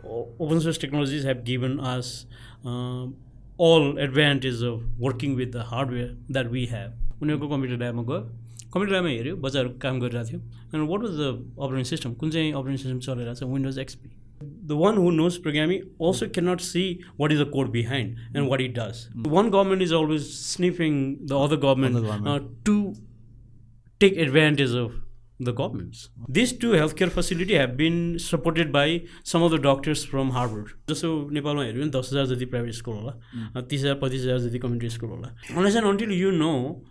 open source technologies have given us all advantage of working with the hardware that we have. उनीहरूको computer ल्याबमा गयो, computer ल्याबमा हेऱ्यो बच्चाहरू काम गरिरहेको थियो, and what was the operating system? कुन चाहिँ operating system चलिरहेको छ? Windows XP. The one who knows programming also cannot see what is the code behind and what it does. One government is always sniffing the other government to take advantage of the governments. These two healthcare facilities have been supported by some of the doctors from Harvard. जस्तो नेपालमा हेऱ्यो भने 10,000 जति private school होला, 30,000 25,000 जति community school होला. Unless and until you know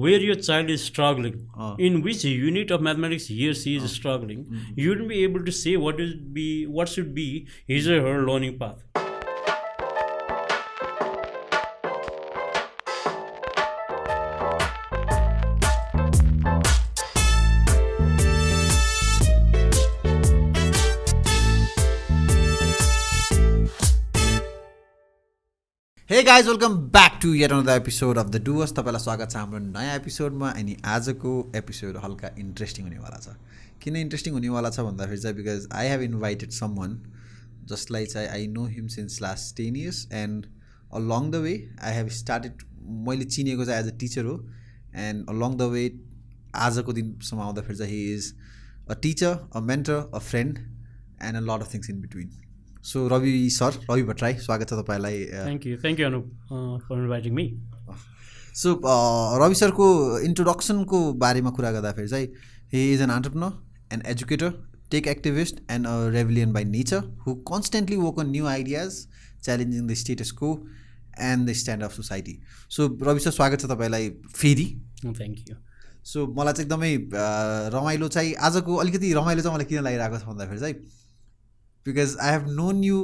where your child is struggling, in which unit of mathematics he or she is struggling, you wouldn't be able to say what should be his or her learning path. Hey guys, welcome back to yet another episode of the Doers. तपाईलाई स्वागत छ हाम्रो नयाँ एपिसोडमा. अनि आजको episode हल्का interesting हुनेवाला छ. किन इन्ट्रेस्टिङ हुनेवाला छ भन्दाखेरि चाहिँ because I have invited someone जसलाई चाहिँ I know him since last 10 years and along the way I have started, मैले चिनेको चाहिँ एज अ टिचर हो एन्ड अलङ द वे आजको दिनसम्म आउँदाखेरि चाहिँ he is a teacher, a mentor, a friend and a lot of things in between. So Ravi Bhattarai, स्वागत छ तपाईँलाई. Thank you Anup for inviting me. So Ravi सरको इन्ट्रोडक्सनको बारेमा कुरा गर्दाखेरि चाहिँ he is an entrepreneur, an educator, tech activist and a rebellion by nature who constantly work on new ideas challenging the status quo and the stand of society. So Ravi sir, स्वागत छ तपाईँलाई फेरि. Thank you. So मलाई चाहिँ एकदमै रमाइलो चाहिँ आजको अलिकति रमाइलो चाहिँ मलाई किन लागिरहेको छ भन्दाखेरि चाहिँ because I have known you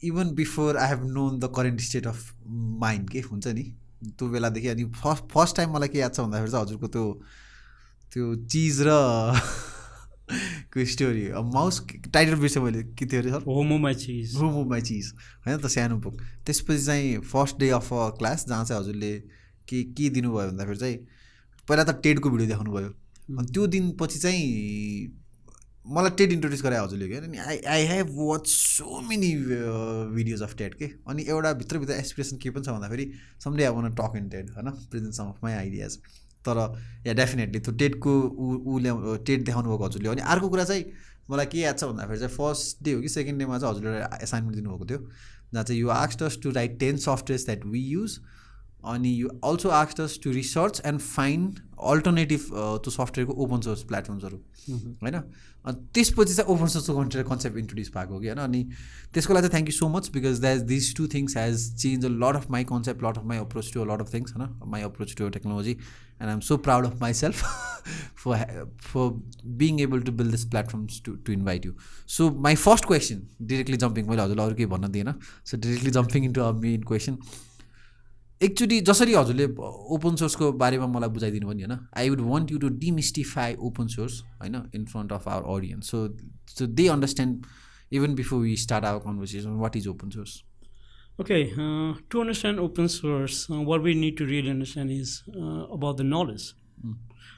even before I have known the current state of mind के हुन्छ नि त्यो बेलादेखि. अनि फर्स्ट टाइम मलाई के याद छ भन्दाखेरि चाहिँ हजुरको त्यो चिज र को स्टोरी, माउस टाइटल बिर्सेँ मैले, के थियो अरे सर? होमो माई चिज होइन त, सानो बुक. त्यसपछि चाहिँ first day of a class जहाँ चाहिँ हजुरले के दिनुभयो भन्दाखेरि चाहिँ पहिला त टेडको भिडियो देखाउनु भयो. अनि त्यो दिनपछि चाहिँ मलाई टेड इन्ट्रोड्युस गरायो हजुरले क्या. अनि I have watch so many videos of TED के. अनि एउटा भित्रभित्र एस्पिरेसन के पनि छ भन्दाखेरि someday I want talk in TED, होइन, present some of my ideas. तर या डेफिनेटली त्यो टेडको ऊ टेड देखाउनु भएको हजुरले. अनि अर्को कुरा चाहिँ मलाई के याद छ भन्दाखेरि चाहिँ फर्स्ट डे हो कि सेकेन्ड डेमा चाहिँ हजुरले एसाइनमेन्ट दिनुभएको थियो जहाँ चाहिँ you asked us to write 10 softwares that we use. अनि you also asked us to research and find alternative त्यो सफ्टवेयरको ओपन सोर्स प्लेटफर्म्सहरू, होइन. अनि त्यसपछि चाहिँ ओपन सोर्सको कन्सेप्ट इन्ट्रोड्युस भएको कि, होइन. अनि त्यसको लागि चाहिँ thank you so much because that this two things has change a lot of my concept, lot of my approach to a lot of things, होइन, my approach to technology. And I am so proud of myself for being able to build this platforms to invite you. So my first question, directly jumping, मैले हजुरलाई अरू केही भन्न दिएन, so directly jumping into a main question. Actually जसरी हजुरले open सोर्सको बारेमा मलाई बुझाइदिनु भयो नि, होइन, I would want you to demystify open source, होइन, in front of our audience so they understand even before we start our conversation what is open source. Okay, to understand open source, what we need to really understand is about the knowledge.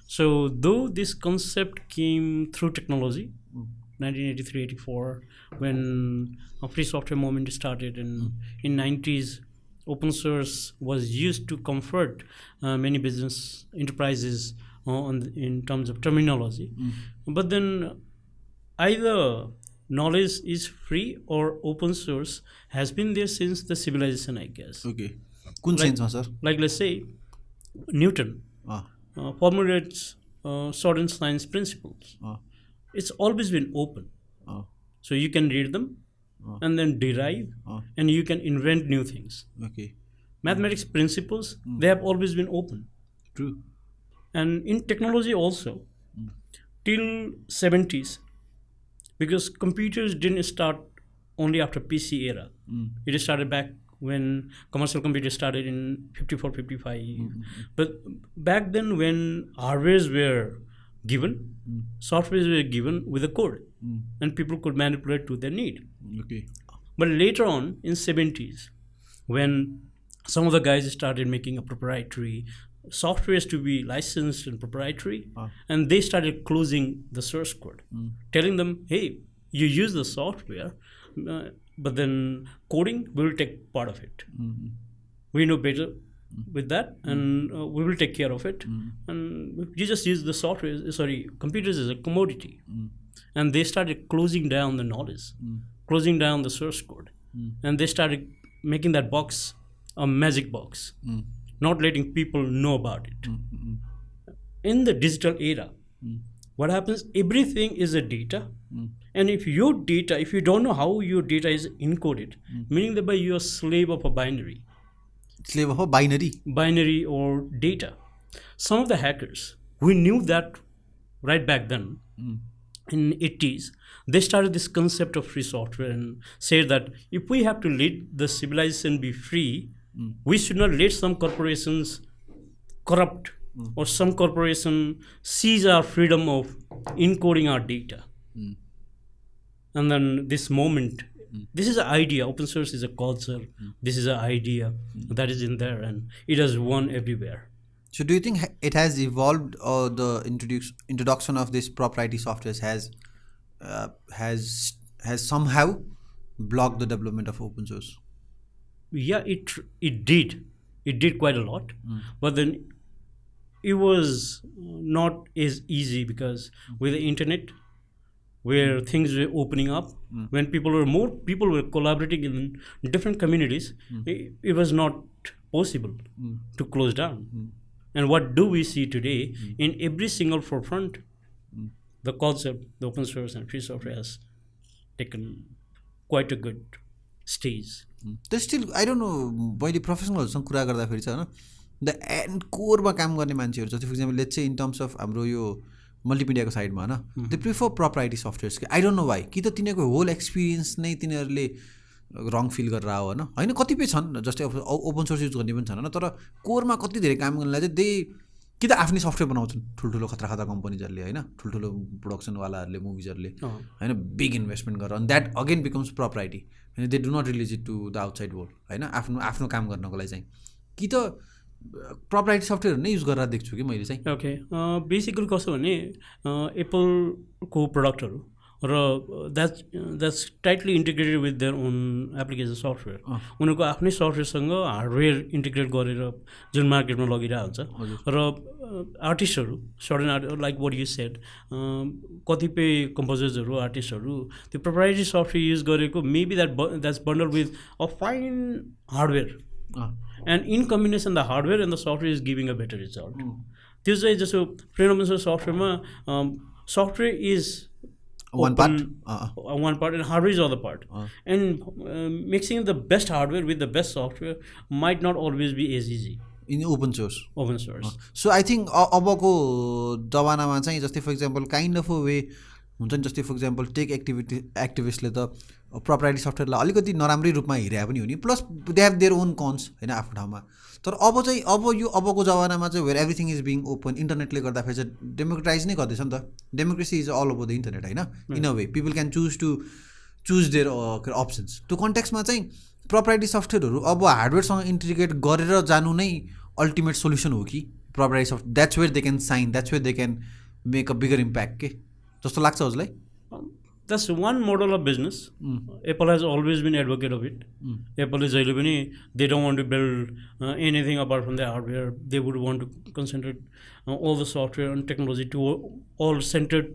So, though this concept came through technology, 1983-84, when a free software movement started, and in 90s, open source was used to comfort many business enterprises in terms of terminology. But then, either knowledge is free or open source has been there since the civilization, I guess. Okay. Kun sense ma, sir? Like, let's say Newton formulates certain science principles. It's always been open. So you can read them and then derive and you can invent new things. Okay. Mathematics principles, they have always been open. True. And in technology also, till 70s, because computers didn't start only after PC era. It started back when commercial computers started in 54, 55. But back then when hardwares were given, softwares were given with a code, and people could manipulate to their need. Okay. But later on in 70s, when some of the guys started making a proprietary softwares to be licensed and proprietary, and they started closing the source code, telling them, hey, you use the software, but then coding will take part of it. We know better with that, and we will take care of it. And you just use the software. Sorry, computers is a commodity, and they started closing down the knowledge, closing down the source code, and they started making that box a magic box, not letting people know about it. In the digital era, what happens? Everything is a data, and if you don't know how your data is encoded, meaning that by you are slave of a binary. Slave of a binary or data. Some of the hackers, we knew that right back then, in 80s, they started this concept of free software and said that if we have to let the civilization be free, we should not let some corporations corrupt or some corporation seize our freedom of encoding our data. And then this moment, this is an idea. Open source is a culture. This is an idea that is in there, and it has won everywhere. So do you think it has evolved, or the introduction of this proprietary software has somehow blocked the development of open source? Yeah, it did quite a lot, but then it was not as easy, because with the internet, where things were opening up, when more people were collaborating in different communities, it was not possible to close down. And what do we see today? In every single forefront, the concept, the open source and free software has taken quite a good stage. There's still, I don't know, मैले प्रोफेसनलहरूसँग कुरा गर्दाखेरि चाहिँ होइन, the and korma काम गर्ने मान्छेहरू जस्तै for example let's say in terms of हाम्रो यो मल्टिमिडियाको साइडमा होइन, दे प्रिफर प्रोप्राइटरी सफ्टवेयर्स कि आई डोन्ट नो वाइ, कि त तिनीहरूको होल एक्सपिरियन्स नै तिनीहरूले रङ फिल गरेर आयो होइन, कतिपय छन् जस्तै ओपन सोर्स युज गर्ने पनि छन् होइन, तर कोरमा कति धेरै काम गर्नलाई चाहिँ दे कि त आफ्नै सफ्टवेयर बनाउँछन्, ठुल्ठुलो खतरा कम्पनीजहरूले होइन, ठुल्ठुलो प्रोडक्सनवालाहरूले, मुभिजहरूले होइन, बिग इन्भेस्टमेन्ट गरेर, अनि द्याट अगेन बिकम्स प्रोप्राइटी, होइन, they do not release it to the outside world होइन, आफ्नो काम गर्नको लागि चाहिँ, कि त प्रोप्राइटरी सफ्टवेयर नै युज गरेर देख्छु कि मैले चाहिँ. ओके, बेसिकली कस्तो भने एप्पलको प्रडक्टहरू र that's tightly integrated with their own application software. उनीहरूको आफ्नै सफ्टवेयरसँग हार्डवेयर इन्टिग्रेट गरेर जुन मार्केटमा लगिरहेको हुन्छ. र आर्टिस्टहरू, sudden like what you said, कतिपय कम्पोजर्सहरू, आर्टिस्टहरू त्यो प्रोप्राइटरी सफ्टवेयर युज गरेको maybe that's bundle with a fine hardware, and in combination the hardware and the software is giving a better result. त्यो चाहिँ जस्तो फ्री ओपन सोर्स सफ्टवेयरमा software is one part and hardware is other part, and mixing the best hardware with the best software might not always be as easy in open source. So I think अबको जमानामा चाहिँ जस्तै for example kind of a way हुन्छ नि, जस्तै for example take एक्टिभिस्टले त proprietary सफ्टवेयरलाई अलिकति नराम्रै रूपमा हेरे पनि हो नि, plus they have their own cons होइन आफ्नो ठाउँमा. तर अबको जमानामा चाहिँ where everything is being open, इन्टरनेटले गर्दाखेरि चाहिँ डेमोक्रेटाइज नै गर्दैछ नि त. Democracy is all over the internet होइन, in a way people can choose their options. त्यो कन्टेक्समा चाहिँ प्रोप्राइटरी सफ्टवेयरहरू अब हार्डवेयरसँग इन्टिग्रेट गरेर जानु नै अल्टिमेट सोल्युसन हो कि proprietary software, that's where they can shine, that's where they can make a bigger impact के जस्तो लाग्छ हजुरलाई? That's one model of business. Apple has always been advocate of it. Apple is they don't want to build anything apart from the hardware. They would want to concentrate all the software and technology to all centered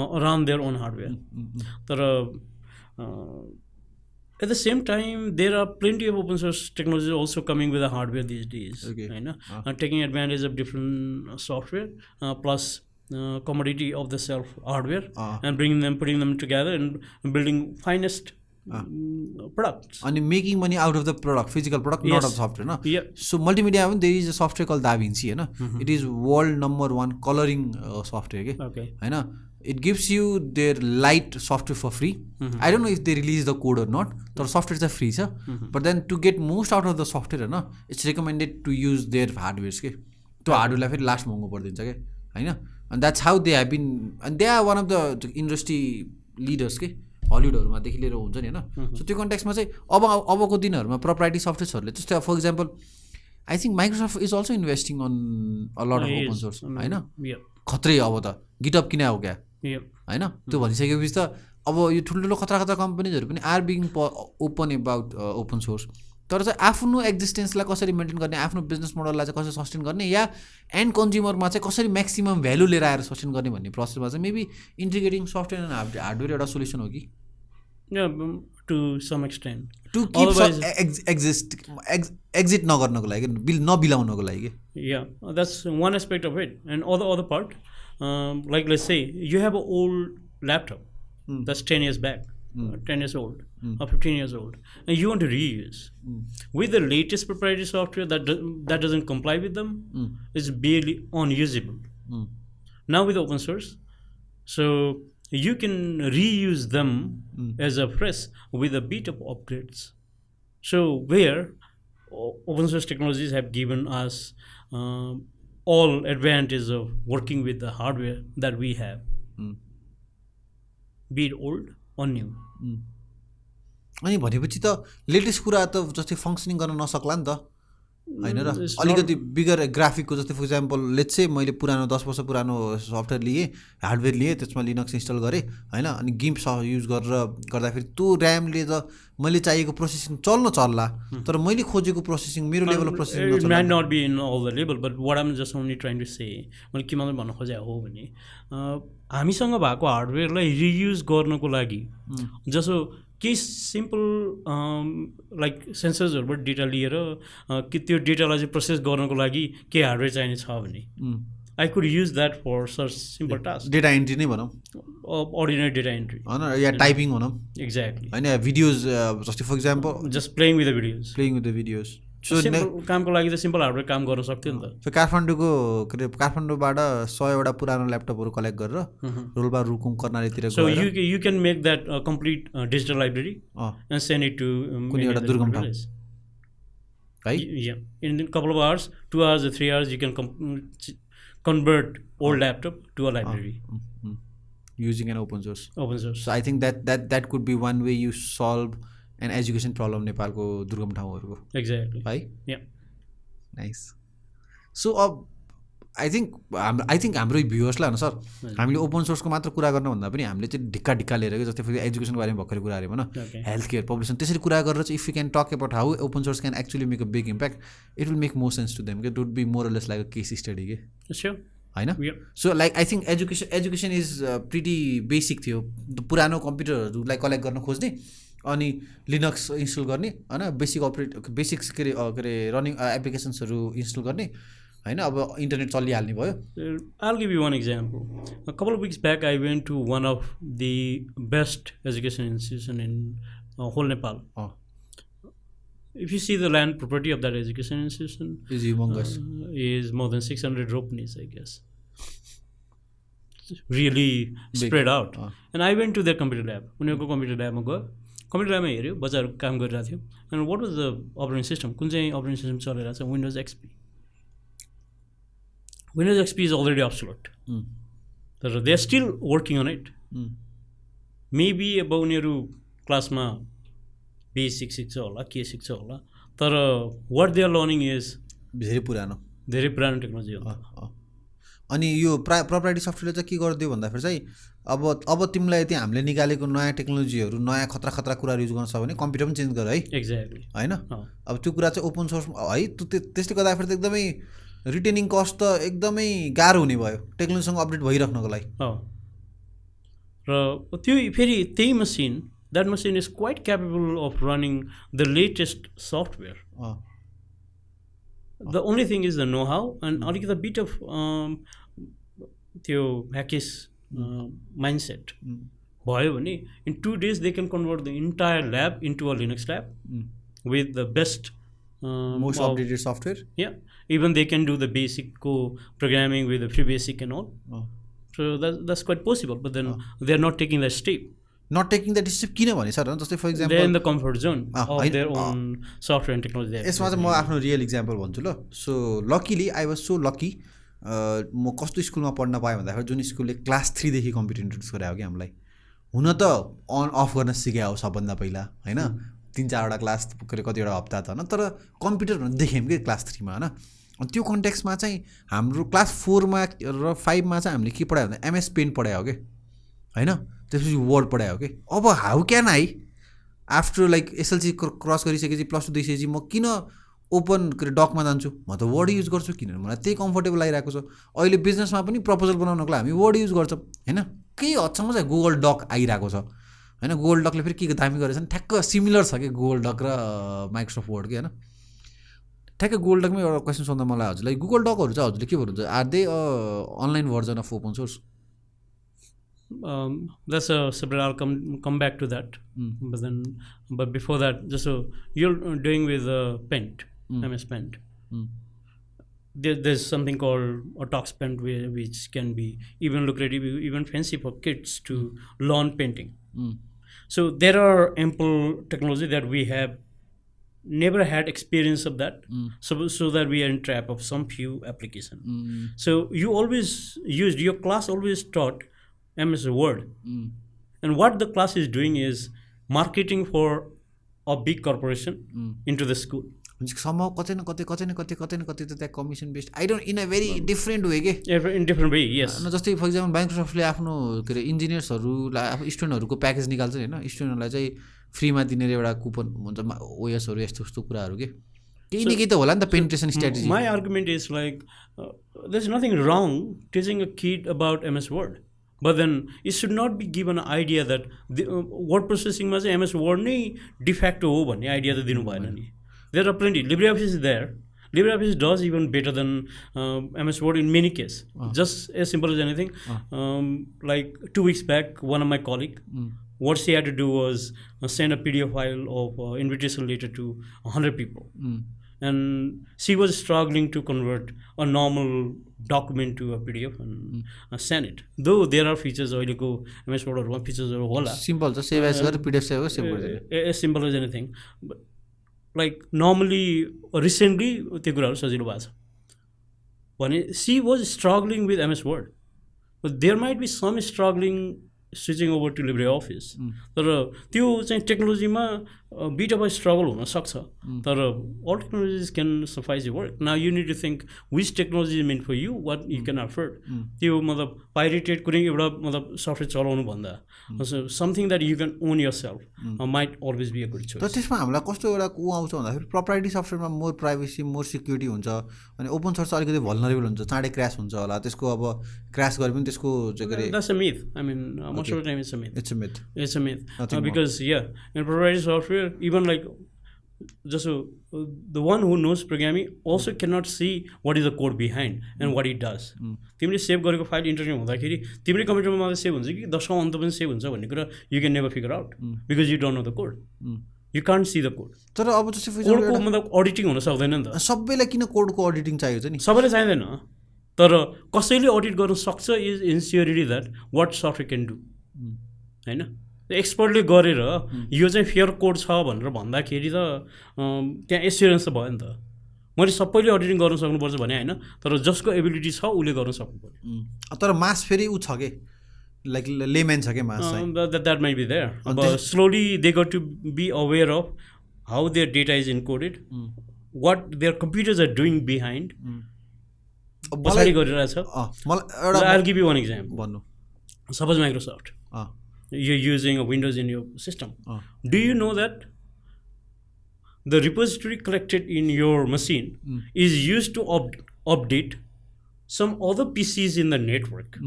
around their own hardware. At the same time, there are plenty of open source technologies also coming with the hardware these days. Taking advantage of different software plus commodity of the self hardware and putting them together and building finest products and making money out of the product, physical product, not of software, no? So multimedia, there is a software called DaVinci, it is world #1 coloring software. Okay, it gives you their light software for free. I don't know if they release the code or not. The software is free, sir. But then to get most out of the software, it's recommended to use their hardware. To hardware la last महँगो पर्दिन्छ के, and that's how they have been, and they are one of the industry leaders के हलिउडहरूमा देखि लिएर हुन्छ नि हैन. So त्यो कन्टेक्स्टमा चाहिँ अबको दिनहरूमा प्रोप्राइटरी सफ्टवेयर्सहरूले जस्तै for example I think Microsoft is also investing on a lot of open source होइन, खत्रै अब त गिटअप किन हो क्या होइन, त्यो भनिसकेपछि त अब यो ठुल्ठुलो खतरा खतरा कम्पनीजहरू पनि are being open about open source, तर चाहिँ आफ्नो एक्जिस्टेन्सलाई कसरी मेन्टेन गर्ने, आफ्नो बिजनेस मोडललाई चाहिँ कसरी सस्टेन गर्ने, या एन्ड कन्ज्युमरमा चाहिँ कसरी म्याक्सिमम भ्यालु लिएर आएर सस्टेन गर्ने भन्ने प्रोसेसमा चाहिँ maybe integrating software and hardware एउटा सोल्युसन हो कि to some extent to keep exit नगर्नको लागि, नबिलाउनको लागि. That's one aspect of it. And other part, like let's say you have an old laptop that's 10 years back, 10 years old or 15 years old, and you want to reuse with the latest proprietary software that doesn't comply with them, is barely unusable. Now with open source, so you can reuse them as a fresh with a bit of upgrades. So where open source technologies have given us all advantage of working with the hardware that we have, be it old or new. अनि भनेपछि त latest कुरा त जस्तै functioning गर्न नसक्ला नि त होइन र. अलिकति बिगर ग्राफिकको जस्तै फर इक्जाम्पल लेट्स चाहिँ मैले पुरानो 10 वर्ष पुरानो सफ्टवेयर लिएँ, हार्डवेयर लिएँ, त्यसमा लिनक्स इन्स्टल गरेँ होइन, अनि गिम्प युज गरेर गर्दाखेरि त्यो ऱ्यामले त मैले चाहिएको प्रोसेसिङ चल्ला, तर मैले खोजेको प्रोसेसिङ मेरो level of processing it might not be in all the level, but what I'm just only trying to say, मैले के मात्रै भन्न खोजेको हो भने हामीसँग भएको हार्डवेयरलाई रियुज गर्नको लागि जसो केही सिम्पल लाइक सेन्सर्सहरूबाट डेटा लिएर कि त्यो डेटालाई चाहिँ प्रोसेस गर्नको लागि केही हार्डवेयर चाहिने छ भने I could use that for such simple task. Data entry नै भनौँ, अर्डिनरी डेटा एन्ट्री होइन, या टाइपिङ भनौँ. एक्ज्याक्टली. होइन भिडियोज जस्तै for example just playing with the videos. So कामको लागि त सिम्पल हार्डवेयर काम गर्न सक्थ्यो नि त. काठमाडौँको के अरे काठमाडौँबाट 100वटा पुरानो ल्यापटपहरू कलेक्ट गरेर रोल्पा रुकुम कर्णालीतिर so you can make that complete digital library and send it to कुनै एउटा दुर्गम ठाउँ है. In couple of hours, 2 hours or 3 hours, you can convert old laptop to a library using an open source. So I think that could be one way you solve an education problem नेपालको दुर्गम ठाउँहरूको. Exactly. है. Nice. So अब I think हाम्रो भ्युवर्सलाई होइन sir, हामीले open सोर्सको मात्र कुरा गर्नुभन्दा पनि हामीले चाहिँ ढिक्का लिएर कि जस्तै फेरि एजुकेसनको बारेमा भर्खरै कुरा गऱ्यौँ होइन, हेल्थ केयर, पपुलेसन, त्यसरी कुरा गरेर चाहिँ if you can talk about how open source can actually make a big impact, it will make more sense to them के. It would be more less like a case study के होइन. So like I think education is pretty basic थियो. पुरानो कम्प्युटरहरूलाई collect गर्न खोज्ने, अनि Linux install गर्ने होइन, बेसिक्स के अरे रनिङ एप्लिकेसन्सहरू इन्स्टल गर्ने होइन, अब इन्टरनेट चलिहाल्ने भयो. I'll give you one example. A couple of weeks back, I went to one of the best education institution in whole Nepal. If you see the land property of that education institution, is humongous. Is more than 600 rupees, I guess. Really big. Spread out. And I went to their computer lab. उनीहरूको computer ल्याबमा गयो, computer ल्याबमा हेऱ्यो बच्चाहरू काम गरिरहेको थियो. And what was the operating system, कुन चाहिँ अपरेटिङ सिस्टम चलिरहेको छ? Windows XP. Windows XP is already obsolete. They are still working on it. Maybe अब उनीहरू क्लासमा बेसिक सिक्छ होला, के सिक्छ होला, तर what they are learning is धेरै पुरानो टेक्नोलोजी हो. अनि यो प्रोप्राइटरी सफ्टवेयरले चाहिँ के गरिदियो भन्दाखेरि चाहिँ अब तिमीलाई त्यहाँ हामीले निकालेको नयाँ टेक्नोलोजीहरू, नयाँ खतरा कुराहरू युज गर्न सक्यो भने कम्प्युटर पनि चेन्ज गर है. एक्ज्याक्टली. होइन, अब त्यो कुरा चाहिँ ओपन सोर्स है, त्यसले गर्दाखेरि त एकदमै रिटेनिङ कस्ट त एकदमै गाह्रो हुने भयो टेक्नोलोजीसँग अपडेट भइराख्नको लागि. र त्यो फेरि त्यही machine, that machine is quite capable of running the latest software. The only thing is the know how and अलिकति बिट अफ त्यो ह्याकिस माइन्डसेट भयो भने in 2 days they can convert the entire lab into a Linux lab with the best most updated software. Yeah, even they can do the basic programming with the free basic and all. So that's quite possible, but then they are not taking that step. Not taking that step किनभने sir जस्तै for example they are in the comfort zone of their own software and technology. यसमा चाहिँ म आफ्नो real example भन्छु ल. So luckily I was so lucky, म कस्तो स्कुलमा पढ्न पाएँ भन्दाखेरि जुन स्कुलले क्लास 3 देखि कम्प्युटर इन्ट्रोड्युस गरायो कि हामीलाई. हुन त अन अफ गर्न सिकायो सबभन्दा पहिला होइन, 3-4वटा क्लास कतिवटा हप्ता त होइन, तर कम्प्युटर भनेर देख्यौँ कि क्लास 3मा होइन. अनि त्यो कन्टेक्समा चाहिँ हाम्रो क्लास 4मा र 5मा चाहिँ हामीले के पढायो भन्दा एमएस पेन्ट पढायो कि होइन. त्यसपछि वर्ड पढायो कि अब how can I after like SLC cross गरिसकेपछि +2 दिइसकेपछि म किन ओपन के अरे डकमा जान्छु, म त वर्ड युज गर्छु किनभने मलाई त्यही कम्फर्टेबल लागिरहेको छ। अहिले बिजनेसमा पनि प्रपोजल बनाउनको लागि हामी वर्ड युज गर्छौँ होइन, केही हदसम्म चाहिँ गुगल डक आइरहेको छ होइन। गुगल डकले फेरि के दामी गरेछ नि, ठ्याक्क सिमिलर छ कि गुगल डक र माइक्रोसफ्ट वर्ड कि होइन। ठ्याक्कै गुगल डकमै एउटा क्वेसन सोध्दा मलाई हजुरलाई गुगल डकहरू चाहिँ हजुरले के भन्नुहुन्छ, are they online version of open source? That's a separate. I'll come back to that. But before that, just so you're doing with Paint, MS Paint. There's something called a Tox Paint, which can be even lucrative, even fancy for kids to learn painting. So there are ample technology that we have never had experience of that. So that we are in trap of some few application. So you always used, your class always taught MS Word, and what the class is doing is marketing for a big corporation into the school. Somehow कतै न कतै त त्यहाँ commission based, I don't, in a very different way के, in different way, यस। जस्तै for example माइक्रोसफ्टले आफ्नो के अरे इन्जिनियर्सहरूलाई आफ्नो स्टुडेन्टहरूको प्याकेज निकाल्छ होइन, स्टुडेन्टहरूलाई चाहिँ फ्रीमा दिने एउटा कुपन हुन्छ, ओएसहरू यस्तो यस्तो कुराहरू के, केही न केही त होला नि त penetration strategy. My argument is like there's nothing wrong teaching a kid about MS Word. But then it should not be given an idea that word processing ma चाहिँ MS Word नै de facto हो भन्ने idea त दिनु भएन नि। There are plenty. LibreOffice is there. LibreOffice does even better than MS Word in many cases. Just as simple as anything. Like 2 weeks back, one of my colleagues, what she had to do was send a PDF file of invitation letter to 100 people. And she was struggling to convert a normal document to a PDF and send it. Though there are features, अहिलेको MS Word हरूमा फिचर्सहरू होला, simple छ, save as गरेर PDF save गरिदिनु, as simple as anything. But like normally recently त्यो कुराहरू सजिलो भएको छ भने she was struggling with MS Word, but there might be some struggling switching over to LibreOffice. तर त्यो चाहिँ टेक्नोलोजीमा बिट अफ अ स्ट्रगल हुन सक्छ, तर all technologies can suffice your work. Now you need to think which technology is meant for you, what you can afford. त्यो मतलब pirated कुनै एउटा मतलब सफ्टवेयर चलाउनु भन्दा something that you can own yourself might always be a good choice. तर त्यसमा हामीलाई कस्तो एउटा को आउँछ भन्दाखेरि प्रोप्राइटी सफ्टवेयरमा मोर प्राइभेसी, मोर सिक्युरिटी हुन्छ, अनि ओपन सोर्स अलिकति भल्नरेबल हुन्छ, चाँडै क्र्यास हुन्छ होला, त्यसको अब क्र्यास गरे पनि त्यसको चाहिँ के अरे That's a myth. I mean, most of the time it's a myth. It's a myth. It's a myth. Because yeah, in proprietary software, even like just the one who knows programming also cannot see what is the code behind and what it does. तिमीले save गरेको file internet हुँदाखेरि तिमीले कम्प्युटरमा मात्रै save हुन्छ कि दशौं अन्त पनि सेभ हुन्छ भन्ने कुरा you can never figure out because you don't know the code. You can't see the code. तर अब जस्तै कोडको मतलब अडिटिङ हुन सक्दैन नि त। सबैलाई किन कोडको अडिटिङ चाहियो छ नि? सबैलाई चाहिँदैन, तर कसैले अडिट गर्न सक्छ is ensurity that what software can do होइन। एक्सपर्टले गरेर यो चाहिँ फेयर कोड छ भनेर भन्दाखेरि त त्यहाँ एस्योरेन्स त भयो नि त। मैले सबैले अडिटिङ गर्न सक्नुपर्छ भने होइन, तर जसको एबिलिटी छ उसले गर्न सक्नु पर्यो। तर मास फेरि ऊ छ के, लाइक लेमेन छ के मास that might be there, but slowly they got to be aware of how their data is encoded, what their computers are doing behind. पछाडि गरिरहेछ। I'll give you one example. भन्नु, suppose Microsoft, you're using a Windows in your system. Do you know that the repository collected in your machine is used to update some other PCs in the network,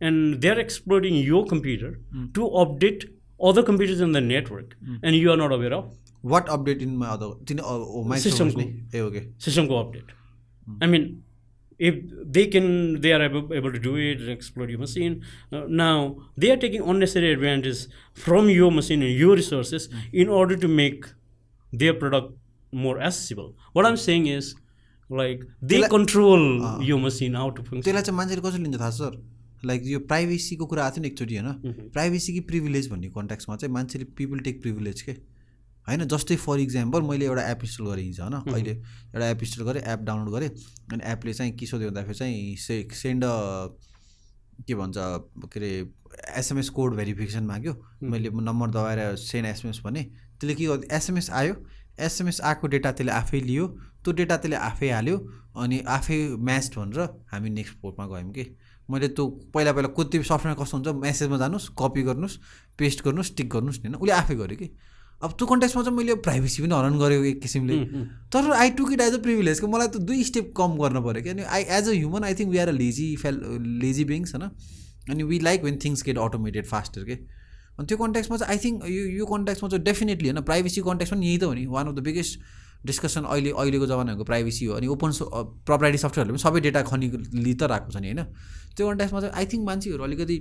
and they're exploiting your computer to update other computers in the network, and you are not aware of? What update in my other system को update. I mean, if they are able to do it and exploit your machine. Now they are taking unnecessary advantage from your machine and your resources in order to make their product more accessible. What I'm saying is like they control your machine how to function. त्यसलाई चाहिँ मान्छेले कसरी लिन्छ थाहा sir? Like यो प्राइभेसीको कुरा आएको थियो नि एकचोटि होइन, प्राइभेसी कि प्रिभिलेज भन्ने कन्ट्याक्समा चाहिँ मान्छेले पिपल टेक प्रिभिलेज के होइन। जस्तै फर इक्जाम्पल मैले एउटा एप इन्स्टल गरेँ हिजो होइन, अहिले एउटा एप इन्स्टल गरेँ, एप डाउनलोड गरेँ, अनि एपले चाहिँ के सोध्यो भन्दाखेरि चाहिँ सेन्ड के भन्छ के अरे एसएमएस कोड भेरिफिकेसन माग्यो। मैले नम्बर दबाएर सेन्ड एसएमएस भने त्यसले के गर्यो, एसएमएस आयो, एसएमएस आएको डेटा त्यसले आफै लियो, त्यो डेटा त्यसले आफै हाल्यो, अनि आफै म्याच भनेर हामी नेक्स्ट पोर्टमा गयौँ कि मैले त्यो पहिला कति सफ्टवेयर कस्तो हुन्छ मेसेजमा जानुहोस् कपी गर्नुहोस् पेस्ट गर्नुहोस् टिक गर्नुहोस् नि होइन उसले आफै गर्यो कि अब त्यो कन्टेक्स्टमा चाहिँ मैले प्राइभेसी पनि हरान गरेको एक किसिमले तर I took it as a privilege कि मलाई त 2 स्टेप कम गर्नु पऱ्यो कि अनि I as a human I think we are a lazy beings होइन अनि we like when things get automated faster के अनि त्यो कन्टेक्स्टमा चाहिँ आई थिङ्क यो कन्टेक्स्टमा चाहिँ डेफिनेटली होइन प्राइभेसी कन्टेक्स्ट पनि यही त हो नि one of the biggest discussion अहिलेको जमानाको प्राइभेसी हो अनि ओपन प्रोप्राइटी सफ्टवेयरहरूले पनि सबै डेटा खनिली त राखेको छ नि होइन त्यो कन्टेक्स्टमा चाहिँ आई थिङ्क मान्छेहरू अलिकति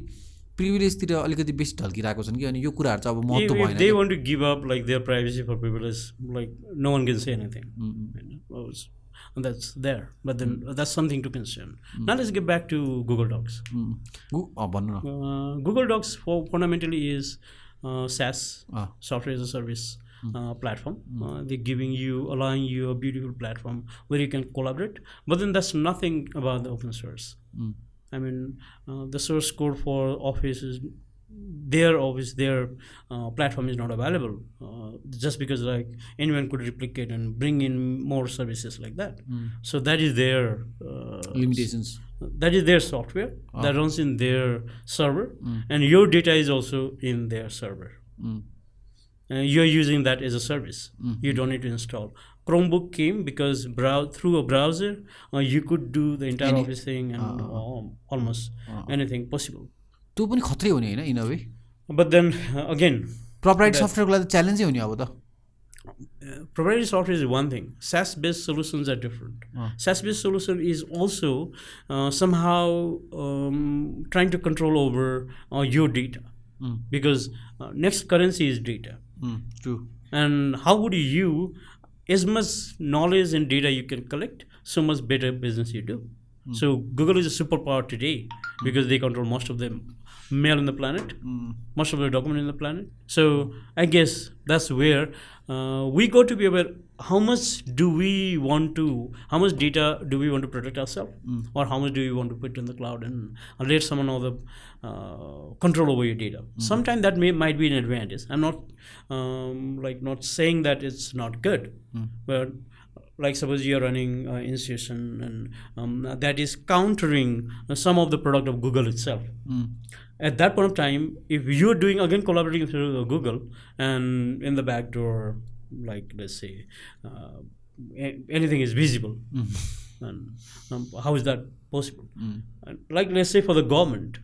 प्रिभिलेजतिर अलिकति बेसी ढल्किरहेको छन् कि अनि यो कुराहरू चाहिँ अब महत्त्व भएन they want to give up like their privacy for privilege like no one can say anything and that's there but then that's something to concern. Now let's get back to Google Docs. भन्नु न Google Docs fundamentally is SaaS software as a service platform. They're allowing you a beautiful platform where you can collaborate but then that's nothing about the open source. I mean the source code for Office is their platform is not available just because like anyone could replicate and bring in more services like that. So that is their limitations. That is their software that runs in their server and your data is also in their server. You're using that as a service. You don't need to install. Chromebook came because through a browser you could do the entire Office thing and almost anything possible. त्यो पनि खतरै हो नि हैन in a way But then again proprietary सफ्टवेयरको लागि त च्यालेन्जै हो नि अब त proprietary software is one thing. SaaS-based solutions are different. SaaS-based solution is also somehow trying to control over your data because next currency is data. True. And how would you, as much knowledge and data you can collect, so much better business you do. So Google is a superpower today because they control most of the mail in the planet, most of the document in the planet. So I guess that's where we got to be aware how much data do we want to protect ourselves or how much do we want to put in the cloud and let someone have the control over your data. Sometimes that might be an advantage. I'm not not saying that it's not good, but like suppose you're running institution and that is countering some of the product of Google itself. At that point of time, if you're doing again collaborating through Google and in the back door, like let's say anything is visible, and how is that possible? And like let's say for the government,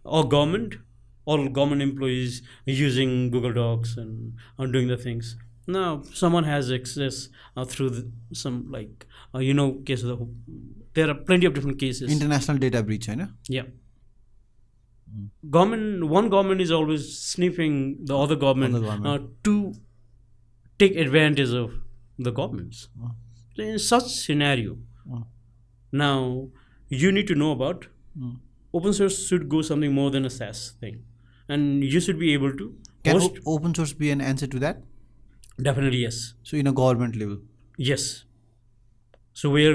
all government employees using Google Docs and are doing the things. Now someone has access through some like case of there are plenty of different cases. International data breach, right? Yeah. One government is always sniffing the other government to take advantage of the governments. So in such scenario, now you need to know about open source should go something more than a SaaS thing, and you should be able to. Can open source be an answer to that? Definitely yes. So in a government level? Yes. So where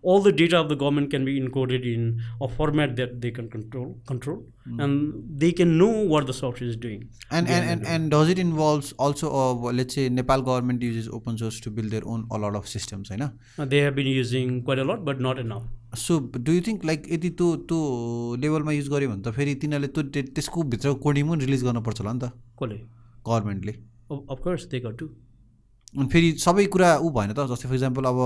all the data of the government can be encoded in a format that they can control and they can know what the software is doing. And does it involves also, let's say Nepal government uses open source to build their own a lot of systems, right? They have been using quite a lot, but not enough. So do you think like यदि त्यो लेभलमा use गर्यो भने त फेरि तिनीहरूले त्यो त्यसको भित्र कोडिङ पनि रिलिज गर्नुपर्छ होला नि त कसले गभर्मेन्टले Of course they got to. अनि फेरि सबै कुरा भएन त जस्तै फर इक्जाम्पल अब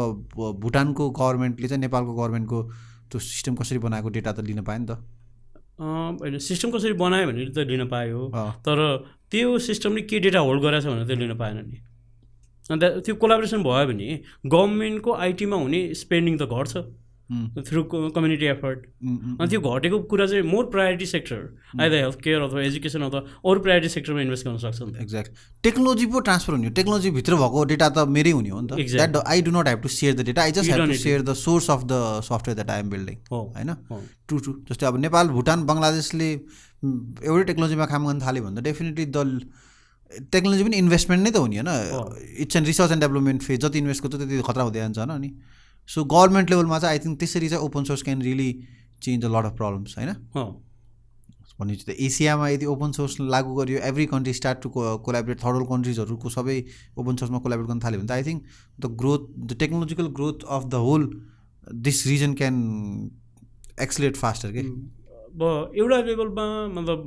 भुटानको गभर्मेन्टले चाहिँ नेपालको गभर्मेन्टको त्यो सिस्टम कसरी बनाएको डेटा त लिन पायो नि त होइन सिस्टम कसरी बनायो भने त लिन पायो तर त्यो सिस्टमले के डेटा होल्ड गरेछ भने त लिन पाएन नि अन्त त्यो कोलाबोरेसन भयो भने गभर्मेन्टको आइटीमा हुने स्पेन्डिङ त घट्छ थ्रु कम्युनिटी एफर्ट अनि त्यो घटेको कुरा चाहिँ more priority sector either health care अथवा एजुकेसन अथवा अरू प्रायोरिटी सेक्टरमा इन्भेस्ट गर्न सक्छ नि त एक्ज्याक्ट टेक्नोलोजी पो ट्रान्सफर हुने हो टेक्नोलोजीभित्र भएको डेटा त मेरै हुने हो नि त that I do not have to share the data I just have to share the source of the software that I am building होइन ट्रु जस्तै अब नेपाल भुटान बङ्गलादेशले एउटै टेक्नोलोजीमा काम गर्न थाल्यो भने त डेफिनेटली द टेक्नोलोजी पनि इन्भेस्टमेन्ट नै त हुने होइन it's and research and development phase जति इन्भेस्ट गर्छ त्यति खतरा हुँदै जान्छ होइन अनि सो गभर्मेन्ट लेभलमा चाहिँ आई थिङ्क त्यसरी चाहिँ open source can really change a lot of problems होइन भनेपछि त एसियामा यदि ओपन सोर्स लागू गरियो every country start to collaborate third world कन्ट्रिजहरूको सबै ओपन सोर्समा कोलाबरेट गर्न थाल्यो भने त I think the technological growth of the whole this region can accelerate faster के अब एउटा लेभलमा मतलब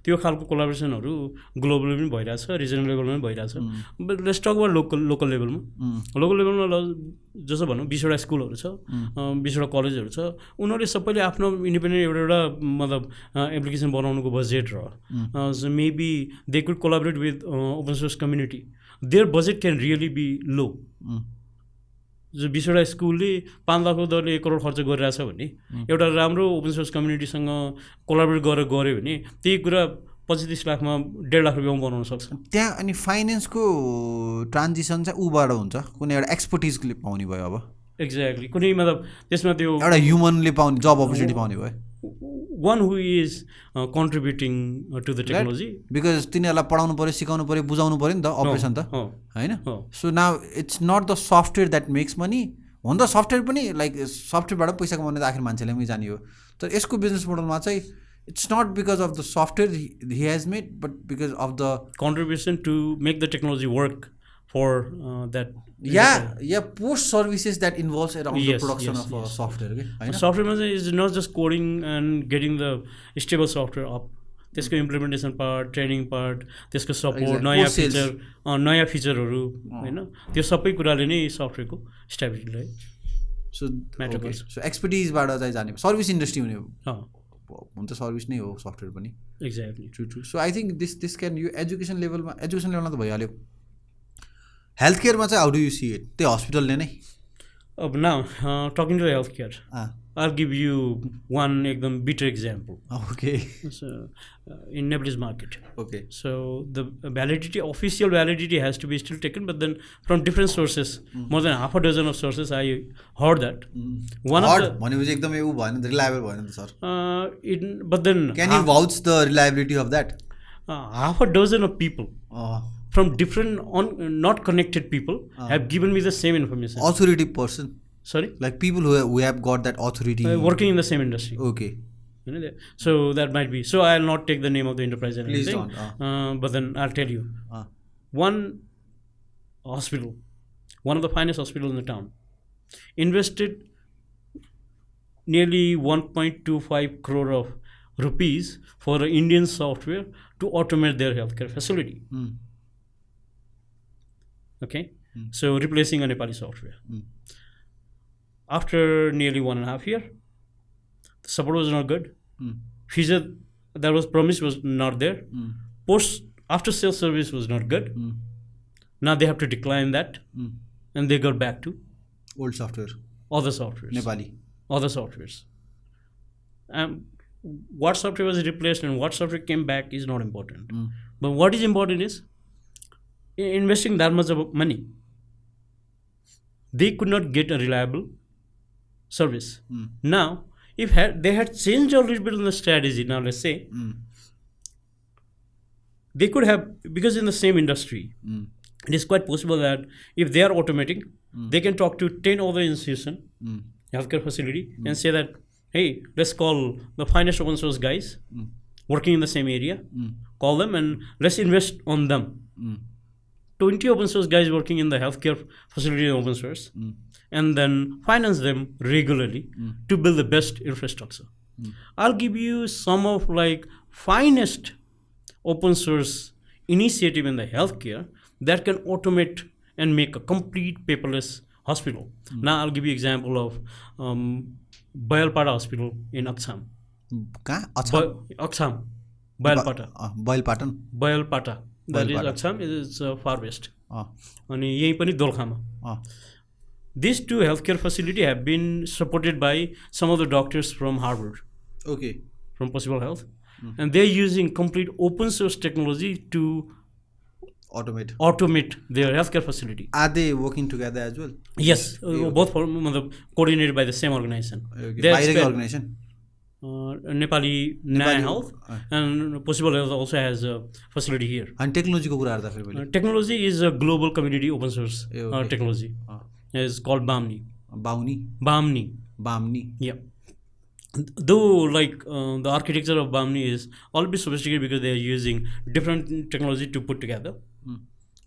त्यो खालको कोलाबोरेसनहरू ग्लोबली पनि भइरहेछ, रिजनल लेभलमा पनि भइरहेछ। But let's talk about local लेभलमा। लोकल लेभलमा जसो भनौँ 20वटा स्कुलहरू छ, 20वटा कलेजहरू छ, उनीहरूले सबैले आफ्नो इन्डिपेन्डेन्ट एउटा मतलब एप्लिकेसन बनाउनुको बजेट र maybe they could collaborate with open source community, their budget can really be low. जो 20वटा स्कुलले 5 लाखको दरले 1 करोड खर्च गरिरहेछ भने एउटा राम्रो ओपन सोर्स कम्युनिटीसँग कोलाबोरेट गरेर गऱ्यो भने त्यही कुरा 25-30 लाखमा 1.5 लाख रुपियाँमा बनाउन सक्छ त्यहाँ। अनि फाइनेन्सको ट्रान्जिसन चाहिँ उबाट हुन्छ, कुनै एउटा एक्सपर्टिजले पाउने भयो अब। एक्ज्याक्टली, कुनै मतलब त्यसमा त्यो एउटा ह्युमनले पाउने जब अपर्च्युनिटी पाउने भयो, one who is contributing to the technology, because तिनीहरूलाई पढाउनु पऱ्यो, सिकाउनु पऱ्यो, बुझाउनु पऱ्यो नि त अपरेसन त होइन। So now it's not the software that makes money, हुन त सफ्टवेयर पनि लाइक सफ्टवेयरबाट पैसा कमाउने त आखिर मान्छेले पनि जाने हो, तर यसको बिजनेस मोडलमा चाहिँ it's not because of the software he has made but because of the contribution to make the technology work for that. या post services that involves around the production of software के होइन। सफ्टवेयरमा चाहिँ is not just coding and getting the stable software up, त्यसको implementation part, training part, त्यसको support, नयाँ फिचरहरू होइन, त्यो सबै कुराले नै सफ्टवेयरको स्टेबिलिटीलाई सो म्याटर गर्छ। सो एक्सपर्टिजबाट चाहिँ जाने सर्भिस इन्डस्ट्री हुने हुन्छ, सर्भिस नै हो सफ्टवेयर पनि। Exactly, true. So I think this can यो एजुकेसन लेभलमा त भइहाल्यो। हेल्थ केयरमा चाहिँ how do you see it, त्यो हस्पिटलले नै अब now talking to health care, I'll give you one एकदम bitter example. Okay. So, in Nepalese market. Okay. So the validity, official validity has to be still taken, but then from different sources, more than half a dozen of sources, I heard that. One of the भनेपछि एकदमै उ भएन, reliable भएन त sir. But then can you vouch the reliability of that? Half a dozen of people from different not connected people have given me the same information. Authority person. Sorry? Like people who have got that authority. Working in the same industry. Okay. You know, so that might be. So I'll not take the name of the enterprise and Please anything. don't. But then I'll tell you. One hospital, one of the finest hospitals in the town, invested nearly 1.25 crore of rupees for an Indian software to automate their healthcare facility. Okay? So replacing a Nepali software. After nearly 1.5 years, the support was not good. Feature that was promised was not there. Post after sales service was not good. Now they have to decline that, and they got back to old software, other softwares, Nepali, other softwares. What software was replaced and what software came back is not important. But what is important is investing that much of money, they could not get a reliable service. Now, if they had changed a little bit on the strategy, now let's say, they could have, because in the same industry, it is quite possible that if they are automating, they can talk to 10 other institutions, healthcare facility, and say that, hey, let's call the finest open source guys working in the same area, call them and let's invest on them. 20 open source guys working in the healthcare facility in open source, and then finance them regularly to build the best infrastructure. I'll give you some of like finest open source initiative in the healthcare that can automate and make a complete paperless hospital. Now I'll give you example of Bayalpata Hospital in Aksam. Aksam. Bayalpata. Bayalpata. That is Aksam, is far west. अनि यही पनि दोलखामा. These two healthcare facilities have been supported by some of the doctors from Harvard. Okay. From Possible Health. And they're using complete open source technology to automate their healthcare facility. Are they working together as well? Yes. Both coordinated by the same organization. Okay. Organization? Nepali Naya Health and Possible Health also has a facility here. And technology ko kura arda phir technology is a global community open source technology. It's called Bamni. Yeah. Though like the architecture of Bamni is a little bit sophisticated because they are using different technology to put together.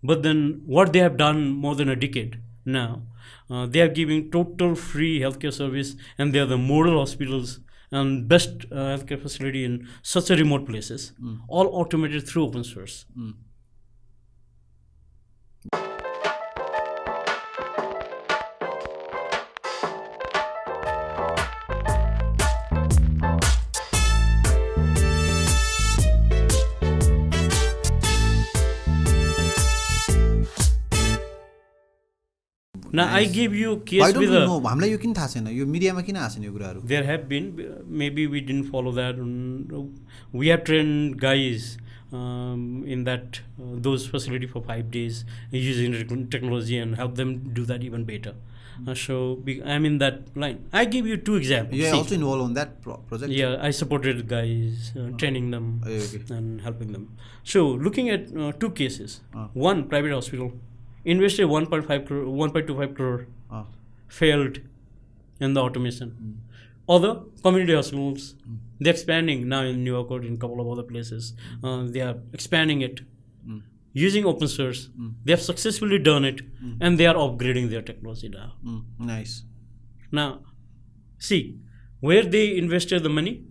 But then what they have done more than a decade now. They are giving total free healthcare service, and they are the model hospitals and best healthcare facility in such a remote places, all automated through open source. Now I give you a case Why don't with we a. know? हामीलाई यो किन थाहा छैन, यो मिडियामा किन आएको छैन यो कुराहरू? There have been, maybe we didn't follow that. We have trained guys in that those facility for 5 days using technology and help them do that even better. So I'm in that line. I give you 2 examples. You are See, also involved on that project? yeah, I supported guys, training them Okay. and helping them. So looking at 2 cases. One, private hospital invested 1.25 crore, failed in the automation. Other community hospitals, they're expanding now in New York or in a couple of other places. They are expanding it using open source. They have successfully done it, and they are upgrading their technology now. Nice. Now, see, where they invested the money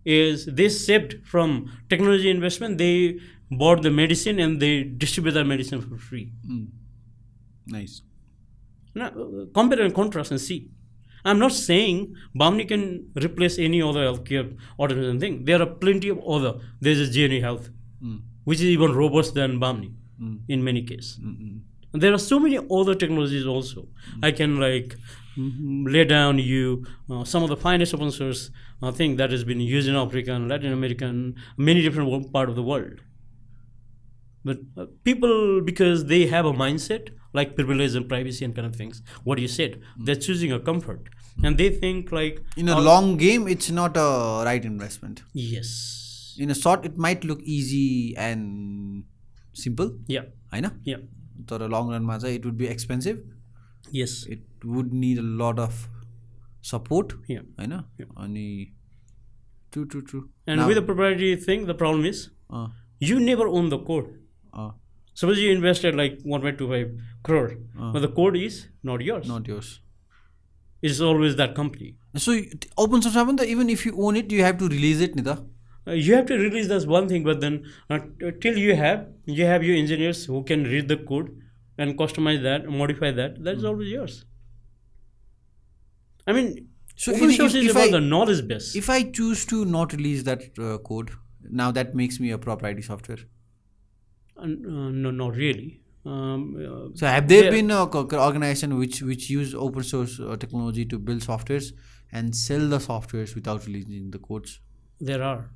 is they saved from technology investment. They bought the medicine and they distribute that medicine for free. Nice. Now, compare and contrast and see. I'm not saying Bamni can replace any other healthcare automation thing. There are plenty of other. There's a GNE Health, which is even robust than Bamni in many cases. There are so many other technologies also. I can lay down you some of the finest open source thing that has been used in Africa and Latin America and many different part of the world. But people, because they have a mindset like privilege and privacy and kind of things, what you said, they're choosing a comfort. And they think in a long game, it's not a right investment. Yes. In a short, it might look easy and simple. Yeah. Right? Yeah. But a long run, it would be expensive. Yes. It would need a lot of support. Yeah. Right? Yeah. True. And now, with the proprietary thing, the problem is you never own the code. Suppose you invested 1.25 crore, but the code is not yours. Not yours. It's always that company. So open source happen, even if you own it, you have to release it, Nida. You have to release that's one thing, but then till you have your engineers who can read the code and customize that, modify that, that's always yours. I mean, so open source is about the knowledge base. If I choose to not release that code, now that makes me a proprietary software. No, not really. So have there been an organization which use open source technology to build softwares and sell the softwares without releasing the codes? There are.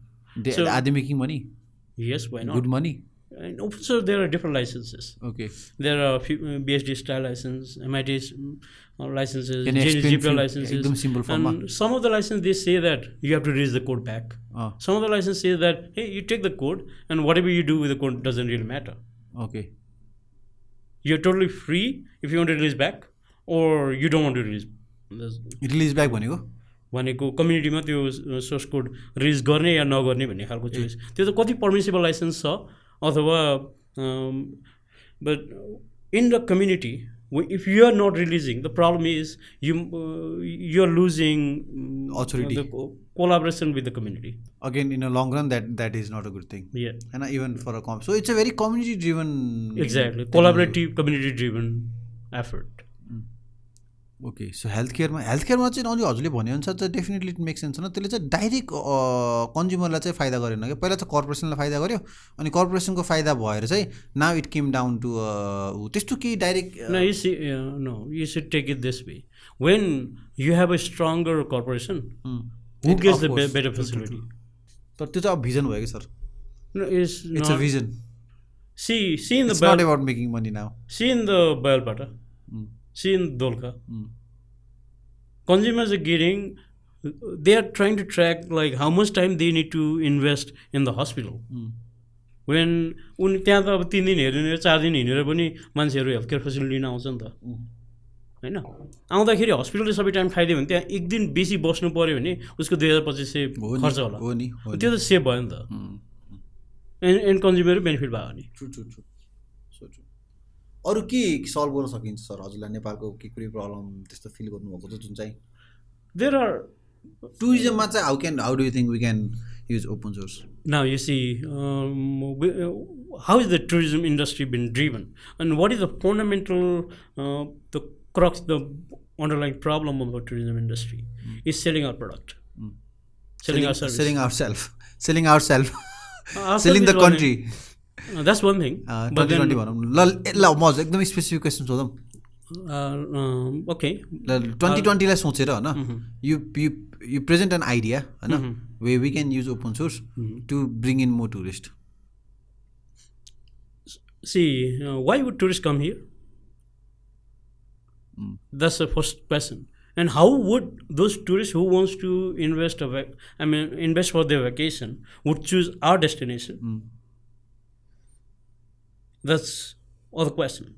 Are they making money? Yes, why not? Good money. And open source, there are different licenses. Okay. There are BSD style license, MIT licenses, Can you explain GPL licenses. Simple and some of the licenses, they say that you have to release the code back. Some of the licenses say that, hey, you take the code and whatever you do with the code doesn't really matter. Okay. You're totally free if you want to release back or you don't want to release. Release back भनेको कम्युनिटीमा त्यो source code release गर्ने या नगर्ने भन्ने खालको choice त्यो त कति permissible licence छ अथवा but in the community, if you are not releasing, the problem is you are losing authority, the collaboration with the community. Again, in a long run, that is not a good thing. Yeah, and even for a so it's a very community driven. Exactly, collaborative, community driven effort. Okay, so healthcare चाहिँ अलि हजुरले भने अनुसार चाहिँ definitely it make sense होइन त्यसले चाहिँ direct कन्ज्युमरलाई चाहिँ फाइदा गरेन क्या पहिला चाहिँ कर्पोरेसनलाई फाइदा गर्यो अनि कर्पोरेसनको फाइदा भएर चाहिँ now it came down to त्यस्तो केही direct No, you should take it this way. When you have a stronger corporation, who gets the better facility? तर त्यो चाहिँ अब भिजन भयो कि sir. No, it's a vision. See in the it's not about making money now. See in the Bayalpata. See in Dolka. Consumers are they are trying to track how much time they need to invest in the hospital. When त्यहाँ त अब 3 दिन हेरेर 4 दिन हिँडेर पनि मान्छेहरू health care facility लिन आउँछ नि त हैन आउँदाखेरि हस्पिटलले सबै टाइम खाइदियो भने त्यहाँ एक दिन बेसी बस्नु पर्यो भने उसको 2500 खर्च होला त्यो त सेभ भयो नि त एन्ड कन्ज्युमर बेनिफिट भयो नि ट्रु अरू के सल्भ गर्न सकिन्छ सर हजुरलाई नेपालको के कुनै प्रब्लम त्यस्तो फिल गर्नुभएको छ जुन चाहिँ There are टुरिज्ममा चाहिँ how do you think we can use open source now you see how is the tourism industry been driven, and what is the fundamental the crux, the underlying problem of the tourism industry is selling our product, selling our service, selling ourselves Ourselves selling is the one country thing. That's one thing, but 2020 then भनौँ ल म एकदमै specific question सोधौँ okay 2020 लाई सोचेर हैन you present an idea हैन where we can use open source to bring in more tourists. See, why would tourists come here? That's the first question. And how would those tourists who wants to invest invest for their vacation would choose our destination? That's other question.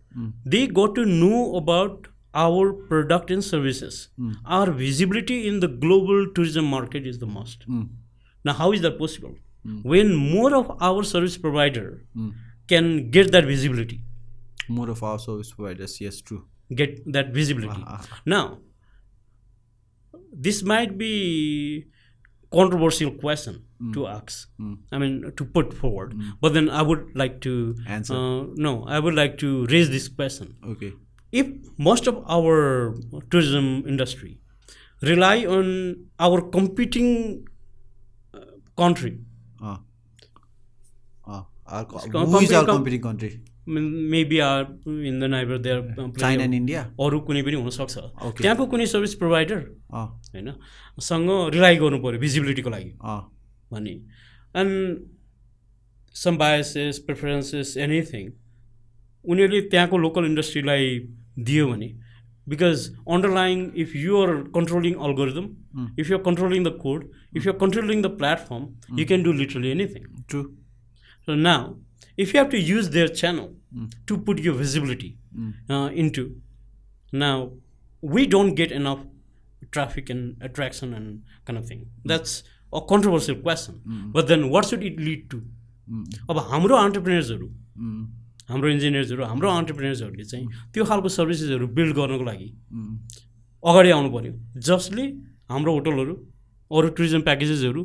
They got to know about our product and services. Our visibility in the global tourism market is the most. Now, how is that possible? When more of our service provider can get that visibility. More of our service providers, yes, true. Get that visibility. Now, this might be controversial question to ask. I mean, to put forward. But then I would like to answer. No, I would like to raise this question. Okay. If most of our tourism industry rely on our competing country, who is our competing country? maybe in the neighbor there China and India. अरू कुनै पनि हुन सक्छ त्यहाँको कुनै service provider हैन सँग rely गर्नु पर्यो भिजिबिलिटीको लागि भनी and some biases preferences anything उनीहरूले त्यहाँको लोकल इन्डस्ट्रीलाई दियो भने because underlying if you are controlling algorithm if you are controlling the code if you are controlling the platform you can do literally anything. True. So now if you have to use their channel to put your visibility into, now we don't get enough traffic and attraction and kind of thing. That's a controversial question. But then what should it lead to? अब हाम्रो एन्टरप्रेन्योर्सहरु हाम्रो इन्जिनियर्सहरु हाम्रो एन्टरप्रेन्योर्सहरुले चाहिँ त्यो खालको सर्भिसेसहरु build गर्नको लागि अगाडि आउनु पर्यो जसले हाम्रो होटलहरु अरु टुरिज्म प्याकेजेसहरु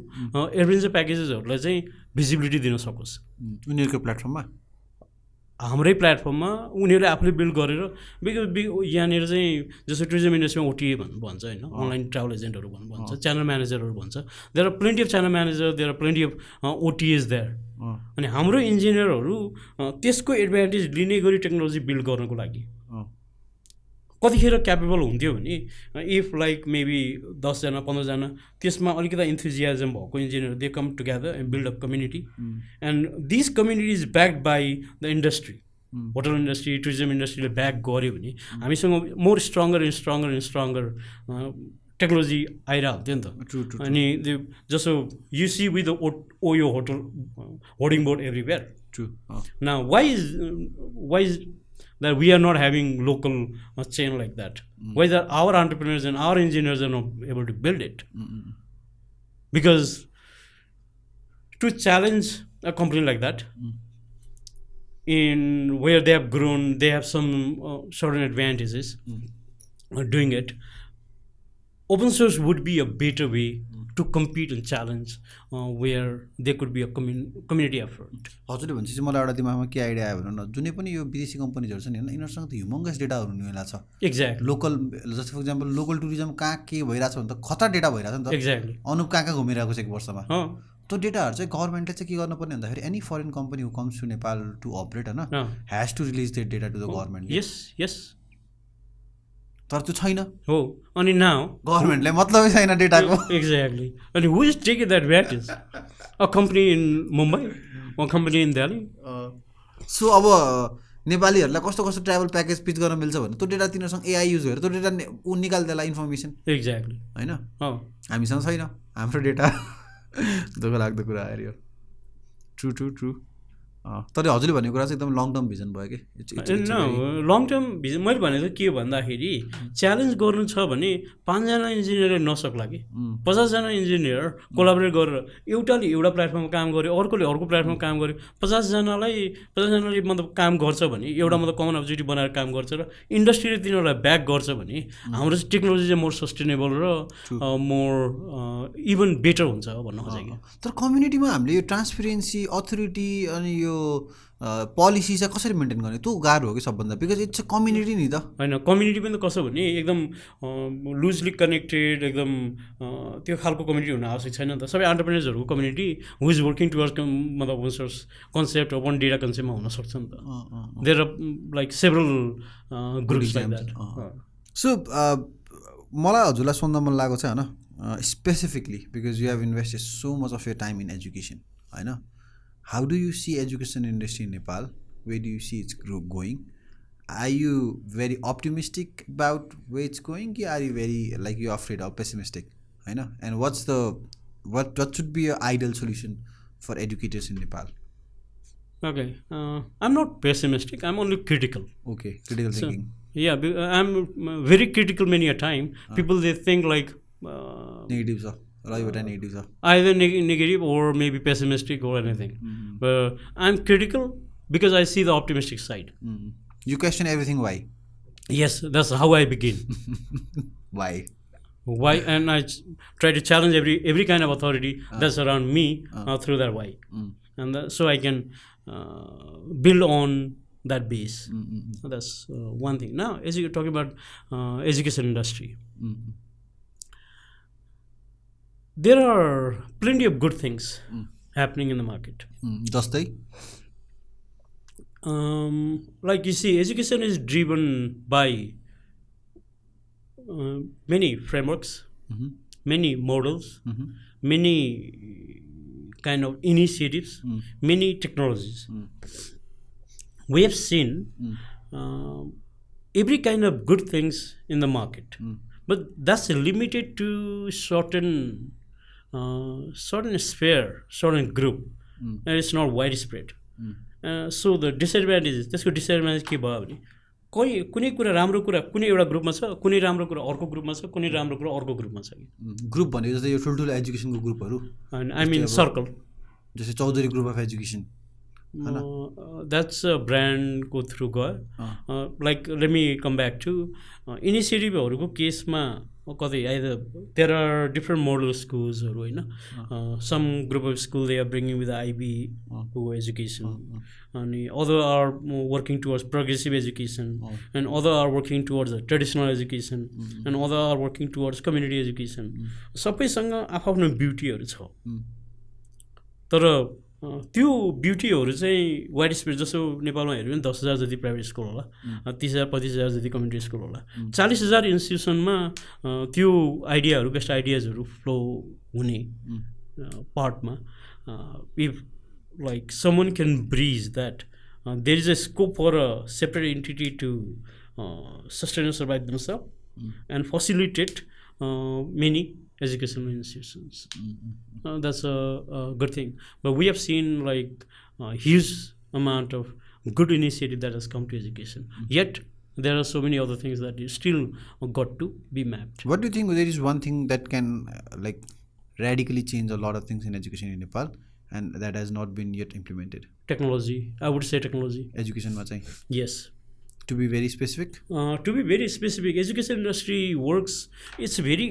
एडभेन्चर प्याकेजेसहरुलाई चाहिँ भिजिबिलिटी दिन सकोस् उनीहरुको प्लेटफर्ममा हाम्रै प्लेटफर्ममा उनीहरुले आफूले बिल्ड गरेर यहाँनिर चाहिँ जस्तो टुरिज्म इन्डस्ट्रीमा ओटीए भन्छ हैन अनलाइन ट्राभल एजेन्टहरु भन्छ च्यानल म्यानेजरहरु भन्छ there are plenty of channel manager there are plenty of OTS there अनि हाम्रो इन्जिनियरहरु त्यसको एडभान्टेज लिने गरी टेक्नोलोजी बिल्ड गर्नको लागि कतिखेर क्यापेबल हुन्थ्यो भने इफ लाइक मेबी 10 जना 15 जना त्यसमा अलिकति इन्थुजियाजम भएको engineer they come together and build up community and this community is backed by the industry hotel industry tourism इन्डस्ट्रीले ब्याक गर्यो भने हामीसँग more stronger and stronger technology आइरहन्थ्यो नि त अनि जस्तो you see with the OYO hotel hoarding board everywhere now why is that we are not having local chain like that. Why that our entrepreneurs and our engineers are not able to build it? Because to challenge a company like that, in where they have grown, they have some certain advantages doing it. Open source would be a better way to compete and challenge where there could be a community effort. हजुरले भनेपछि मलाई एउटा दिमागमा के idea आयो भने न जुनै पनि यो विदेशी कम्पनीहरु छन् हैन यिनीहरुसँग त ह्युमंगस डेटाहरु हुने बेला छ एक्ज्याक्टली लोकल जस्तो फर एक्जाम्पल लोकल टुरिज्म कहाँ के भइराछ भने त खतरा डेटा भइराछ नि त एक्ज्याक्टली अनुप कहाँ घुमिरहेको छ एक वर्षमा त्यो डेटाहरु चाहिँ गभर्नमेन्टले चाहिँ के गर्नुपर्ने भन्दाखेरि any foreign company who comes to Nepal to operate हैन has to release their data to the government. Yes तर त्यो छैन हो अनि नाउ गभर्नमेन्टले मतलबै छैन डेटाको एक्ज्याक्टली अनि who is taking that advantage a company in Mumbai a company in Delhi. So अब नेपालीहरुलाई कस्तो कस्तो ट्राभल प्याकेज पिच गर्न मिल्छ भने त्यो डेटा तिनीहरुसँग एआई युज गरेर त्यो डेटा उ निकाल्दैला इन्फर्मेसन एक्ज्याक्टली हैन हामीसँग छैन हाम्रो डेटा दुःख लाग्दो कुरा आयो. ट्रु तर हजुरले भनेको कुरा चाहिँ एकदम लङ टर्म भिजन भयो कि लङ टर्म भिजन मैले भनेको के भन्दाखेरि च्यालेन्ज गर्नु छ भने 5जना इन्जिनियरले नसक्ला कि 50जना इन्जिनियर कोलाबोरेट गरेर एउटाले एउटा प्लेटफर्ममा काम गर्यो अर्कोले अर्को प्लेटफर्ममा काम गर्यो 50जनाले मतलब काम गर्छ भने एउटा मतलब कमन अब्जेक्टिभ बनाएर काम गर्छ र इन्डस्ट्रीले तिनीहरूलाई ब्याक गर्छ भने हाम्रो चाहिँ टेक्नोलोजी चाहिँ मोर सस्टेनेबल र मोर इभन बेटर हुन्छ भन्न खोजेको। तर कम्युनिटीमा हामीले यो ट्रान्सपेरेन्सी अथोरिटी अनि यो पोलिसी चाहिँ कसरी मेन्टेन गर्ने त्यो गाह्रो हो कि सबभन्दा बिकज इट्स अ कम्युनिटी नि त होइन कम्युनिटी पनि त कसो भने एकदम लुजली कनेक्टेड एकदम त्यो खालको कम्युनिटी हुन आवश्यक छैन नि त। सबै एन्टरप्रेन्योर्सहरूको community who is working towards मतलब कन्सेप्ट वान डेटा कन्सेप्टमा हुनसक्छ नि त। There are like several groups like that. So मलाई हजुरलाई सोध्न मन लागेको छ होइन specifically because you have invested so much of your time in education होइन how do you see education industry in Nepal way do you see it's going are you very optimistic about way it's going कि are you very like you afraid of pessimistic होइन and what should be your ideal solution for educators in Nepal? Okay, I'm not pessimistic. I'm only critical. Okay, critical thinking. Yeah, I'm very critical many a time. People they think like negatives are negatives are either negative or maybe pessimistic or anything. But I'm critical because I see the optimistic side. You question everything. Why? Yes, that's how I begin. Why? And I try to challenge every kind of authority that's around me through that why, and so I can build on that base. That's one thing. Now, as you're talking about education industry, there are plenty of good things happening in the market. Just like you see, education is driven by many frameworks, many models, many kind of initiatives, many technologies. We have seen every kind of good things in the market, but that's limited to certain sphere, certain group, and it's not widespread. So the disadvantage is त्यसको disadvantage के भयो भने कुनै कुरा राम्रो कुरा कुनै एउटा ग्रुपमा छ, कुनै राम्रो कुरा अर्को ग्रुपमा छ, कुनै राम्रो कुरा अर्को ग्रुपमा छ कि ग्रुप भनेको जस्तै यो ठुल्ठुलो एजुकेसनको ग्रुपहरू आई मिन सर्कल जस्तै Chaudhary group of education that's a ब्रान्डको थ्रु गयो। Like let me come back to इनिसिएटिभहरूको केसमा कतै either there are different model स्कुल्सहरू होइन some group of school they are bringing with IB education अनि other are working towards progressive education and other are working towards traditional education and other are working towards community education. सबैसँग आफ्नो ब्युटीहरू छ तर त्यो ब्युटीहरू चाहिँ wide spread. जस्तो नेपालमा हेऱ्यो भने 10,000 जति प्राइभेट स्कुल होला, 30,000 25,000 जति कम्युनिटी स्कुल होला, 40,000 इन्स्टिट्युसनमा त्यो आइडियाहरू बेस्ट आइडियाजहरू फ्लो हुने पार्टमा if like someone can bridge that there is a scope for a separate entity to sustain survive themselves and facilitate many educational institutions. That's a good thing. But we have seen like a huge amount of good initiative that has come to education. Yet there are so many other things that still got to be mapped. What do you think there is one thing that can like radically change a lot of things in education in Nepal and that has not been yet implemented? Technology. I would say technology. Education ma chahi. Yes. To be very specific? To be very specific, education industry works, it's very,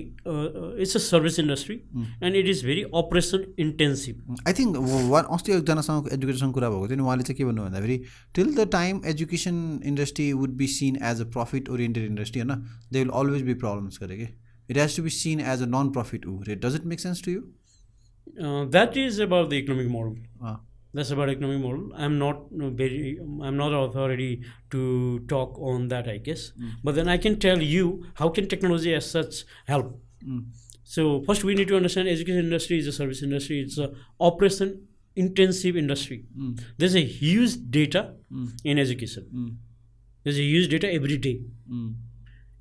it's a service industry and it is very operation intensive. I think अस्ति एकजनासँग एजुकेसनको कुरा भएको थियो नि उहाँले चाहिँ के भन्नु भन्दाखेरि till the time education industry would be seen as a profit oriented industry होइन they will always be problems गरे कि it has to be seen as a non profit does it make sense to you? That is about the economic model. That's about economic model. I'm not an authority to talk on that, I guess. But then I can tell you how can technology as such help. So first we need to understand education industry is a service industry. It's a operation intensive industry. There's a huge data in education. There's a huge data every day.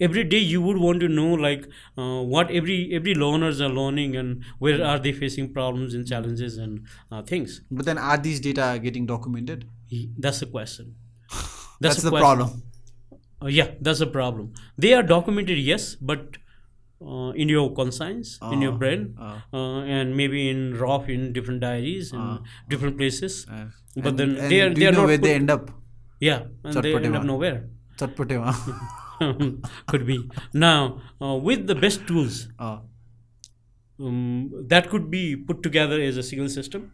every day you would want to know like what every learners are learning and where are they facing problems and challenges and things. But then are these data getting documented? That's the question. That's a the question. problem. Yeah, that's a problem. They are documented, yes, but in your conscience, in your brain, and maybe in raw in different diaries in different places. But then and they are do they you are know not where put, they end up? yeah, and they end up Chatpatema. nowhere. Chatpatema. Could be. Now with the best tools, that could be put together as a single system,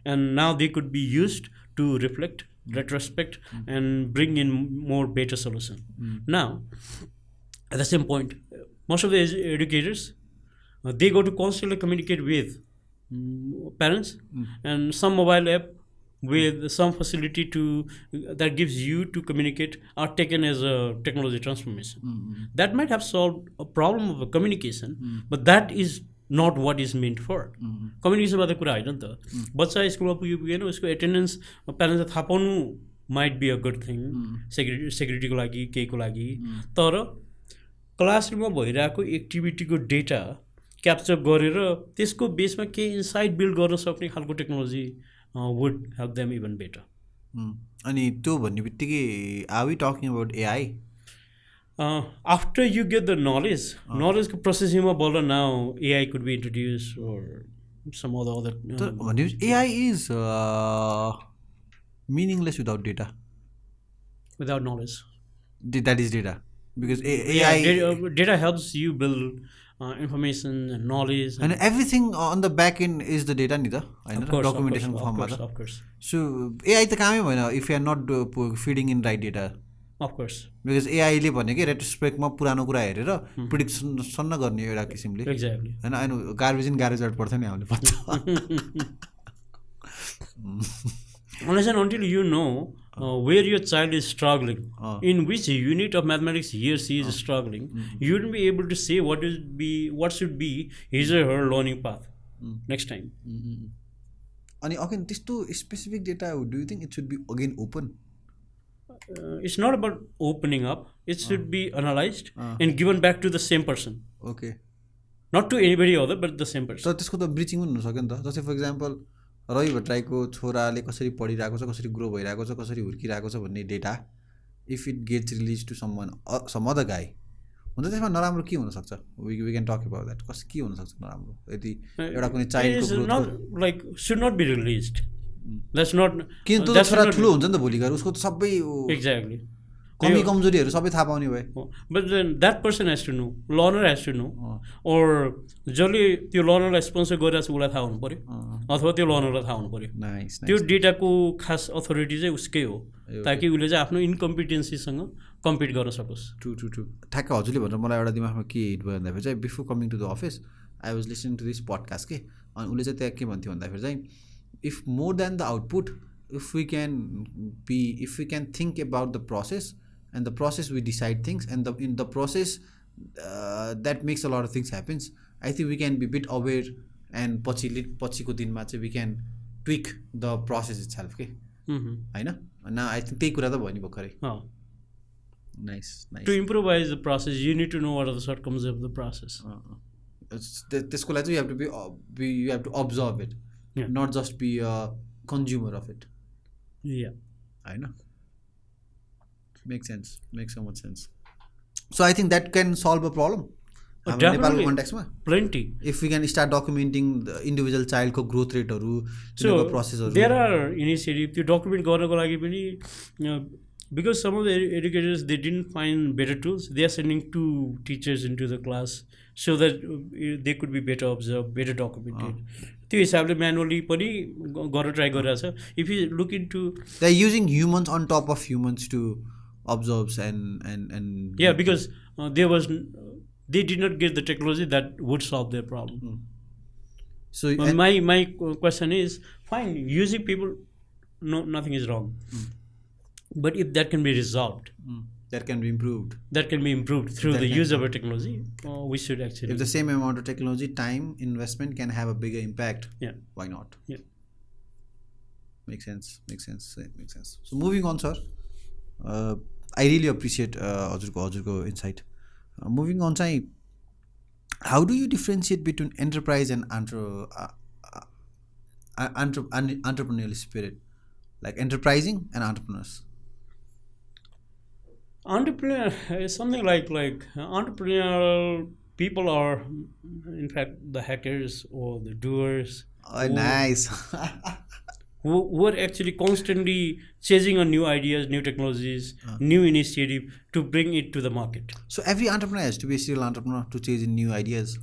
and now they could be used to reflect, retrospect, and bring in more better solution. Now, at the same point, most of the educators they go to constantly communicate with parents, and some mobile app with some facility to that gives you to communicate are taken as a technology transformation. That might have solved a problem of a communication, but that is not what is meant for. Communication मात्रै कुरा होइन नि त. बच्चा स्कुलमा पुग्यो पुगेन उसको एटेन्डेन्स प्यारेन्ट्सले थाहा पाउनु might be a good thing सेक्युरिटीको लागि केहीको लागि. तर क्लासरुममा भइरहेको एक्टिभिटीको डेटा क्याप्चर गरेर त्यसको बेसमा केही इन्साइट बिल्ड गर्न सक्ने खालको technology would help them even better. अनि त्यो भन्ने बित्तिकै are we talking about AI? After you get the knowledge processing of ball now AI could be introduced or some other AI is meaningless without data. Without knowledge, that is data, because AI data helps you build information and knowledge and everything on the back end is the data nida, documentation form. Of course. So AI त कामै भएन if you are not feeding in right data. Of course. Because AI ले भने के रेट्रोस्पेक्टमा पुरानो कुरा हेरेर prediction सन्न गर्ने एउटा किसिमले. Exactly. हैन हैन गार्बेज इन गार्बेज आउट पर्छ नि हामीले पत्ता. Unless and until you know where your child is struggling, in which unit of mathematics he or she is struggling, you wouldn't be able to say what should be his or her learning path next time. अनि again त्यस्तो specific data do you think it should be again open? It's not about opening up. It should be analyzed and given back to the same person. Okay. Not to anybody other, but the same person. So त्यसको त ब्रिचिङ पनि हुन सक्यो नि त. जस्तै for example Rabi भट्टराईको छोराले कसरी पढिरहेको छ, कसरी ग्रो भइरहेको छ, कसरी हुर्किरहेको छ भन्ने data if it gets release to some other guy हुन्छ, त्यसमा नराम्रो के हुनसक्छ? We can talk about that. के हुनसक्छ नराम्रो यदि एउटा कुनै चाइल्डको growth like should not be released. That's not. किन त छोरा ठुलो हुन्छ नि त भोलि गएर उसको त सबै exactly कमी कमजोरीहरू सबै थाहा पाउने भए. But then that person has to know, learner has to know, or जसले त्यो लर्नरलाई स्पोन्सर गरिरहेको छ उसलाई थाहा हुनु पऱ्यो, अथवा त्यो लर्नरलाई थाहा हुनु पऱ्यो. त्यो डेटाको खास अथोरिटी चाहिँ उसकै हो, ताकि उसले चाहिँ आफ्नो इन्कम्पिटेन्सीसँग कम्पिट गर्न सकोस्. ट्रु ठ्याक्क हजुरले भनेर मलाई एउटा दिमागमा के हिट भयो भन्दाखेरि चाहिँ before coming to the office I was listening to this podcast के. अनि उसले चाहिँ त्यहाँ के भन्थ्यो भन्दाखेरि चाहिँ if more than the output, if we can think about the process, and the process we decide things, and in the process that makes a lot of things happens. I think we can be bit aware, and पछिको दिनमा चाहिँ we can tweak the process itself के हैन. Now I think त्यही कुरा त भयो नि भर्खरै. Nice. To improvise the process, you need to know what are the shortcomings of the process. त्यसको लागि चाहिँ you have to observe it. Yeah. Not just be a consumer of it. Yeah. I know. Makes sense. Makes so much sense. So I think that can solve a problem. Definitely. Context Plenty. If we can start documenting the individual child ko growth rate so process there are initiatives to document garnako लागि पनि because some of the educators they didn't find better tools, they are sending 2 teachers into the class so that they could be better observed, better documented. त्यो हिसाबले manually पनि गर्न try गरिरहेछ. If you look into, they are using humans on top of humans to observe and yeah, because they did not get the technology that would solve their problem. So my question is, fine, using people, no, nothing is wrong. But if that can be resolved, that can be improved. That can be improved through the use of a technology. We should actually. If the same amount of technology, time, investment can have a bigger impact. Yeah. Why not? Yeah. Makes sense. So moving on, sir. I really appreciate हजुरको insight. Moving on चाहिँ how do you differentiate between enterprise and entrepreneurial spirit, like enterprising and entrepreneurs? Entrepreneur is something like entrepreneurial people are, in fact, the hackers or the doers Oh, nice. who are actually constantly chasing on new ideas, new technologies, new initiative to bring it to the market. So every entrepreneur has to be a serial entrepreneur to chase in new ideas.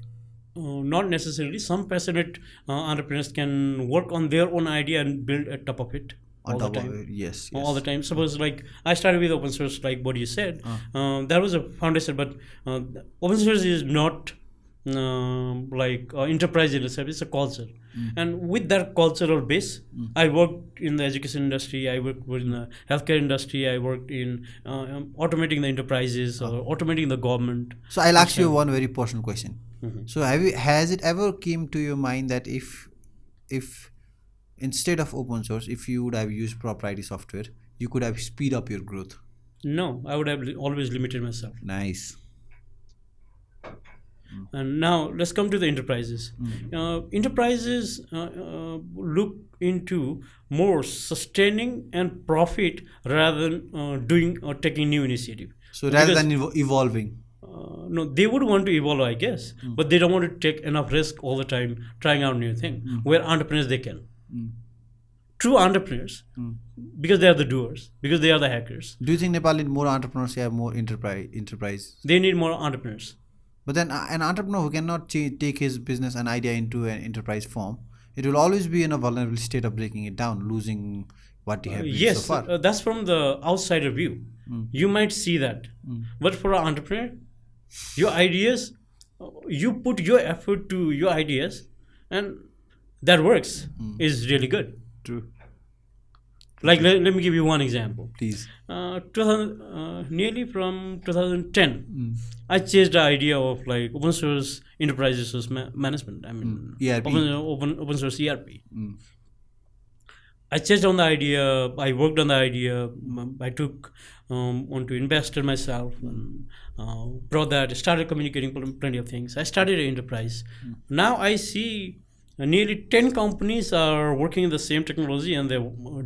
Not necessarily. Some passionate entrepreneurs can work on their own idea and build a top of it On all the top of time. it, yes. All the time. Suppose like I started with open source, like what you said. That was a foundation, but open source is not like enterprise in itself. It's a culture, and with that cultural base, I worked in the education industry. I worked in the healthcare industry. I worked in automating the enterprises or automating the government. So I'll ask you one very personal question. So has it ever came to your mind that if instead of open source, if you would have used proprietary software, you could have speed up your growth? No, I would have always limited myself. Nice. And now let's come to the enterprises. Enterprises look into more sustaining and profit rather than doing or taking new initiative. So rather than evolving. No, they would want to evolve, I guess, but they don't want to take enough risk all the time trying out new thing. Where entrepreneurs, they can. True entrepreneurs, because they are the doers, because they are the hackers. Do you think Nepal need more entrepreneurs or more enterprise? They need more entrepreneurs. But then an entrepreneur who cannot take his business and idea into an enterprise form, it will always be in a vulnerable state of breaking it down, losing what he has built Yes, so far. that's from the outsider view. You might see that. But for an entrepreneur, your ideas, you put your effort to your ideas, and that works, is really good. True. Like, let me give you one example. Please. Nearly from 2010, I chased the idea of like open source enterprise resource management. I mean, ERP. Open source ERP. I chased on the idea. I worked on the idea. I took on to investor myself and brought that. Started communicating plenty of things. I started an enterprise. Now I see nearly 10 companies are working in the same technology and they're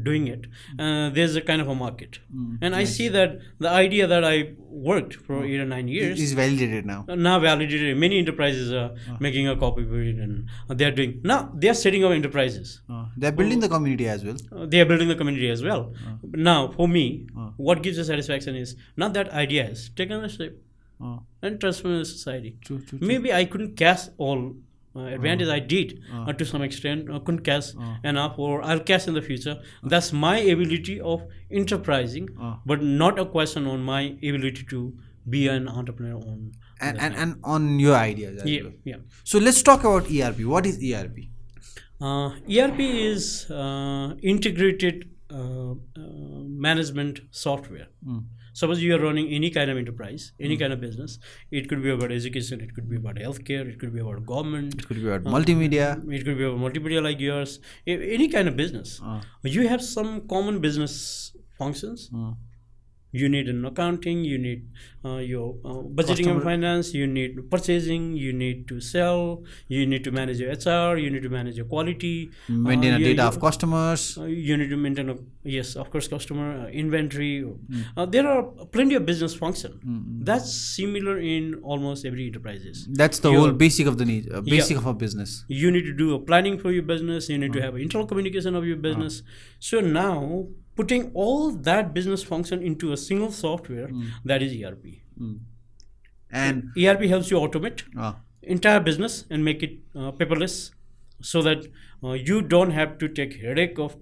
doing it. There's a kind of a market. And I see that the idea that I worked for 8 or 9 years is validated now. Now validated. Many enterprises are making a copy of it and they're doing. Now they're setting up enterprises. They're building the community as well. They are building the community as well. Now for me, what gives the satisfaction is not that idea has taken a step and transformed the society. True. Maybe I couldn't catch all advantage I did to some extent, couldn't catch enough, or I'll catch in the future. That's my ability of enterprising, but not a question on my ability to be an entrepreneur on and on your ideas as well. Yeah. So let's talk about ERP. What is ERP? ERP is integrated management software. Suppose you are running any kind of enterprise, any kind of business. It could be about education, it could be about healthcare, it could be about government. It could be about multimedia. It could be about multimedia like yours. Any kind of business. You have some common business functions. You need an accounting, you need your budgeting and finance, you need purchasing, you need to sell, you need to manage your HR, you need to manage your quality. Maintain a data of customers. You need to maintain, customer inventory. There are plenty of business function. That's similar in almost every enterprises. That's the whole basic of the need, basic of a business. You need to do a planning for your business, you need to have internal communication of your business. So now, putting all that business function into a single software, that is ERP. And ERP helps you automate entire business and make it paperless, so that you don't have to take headache of.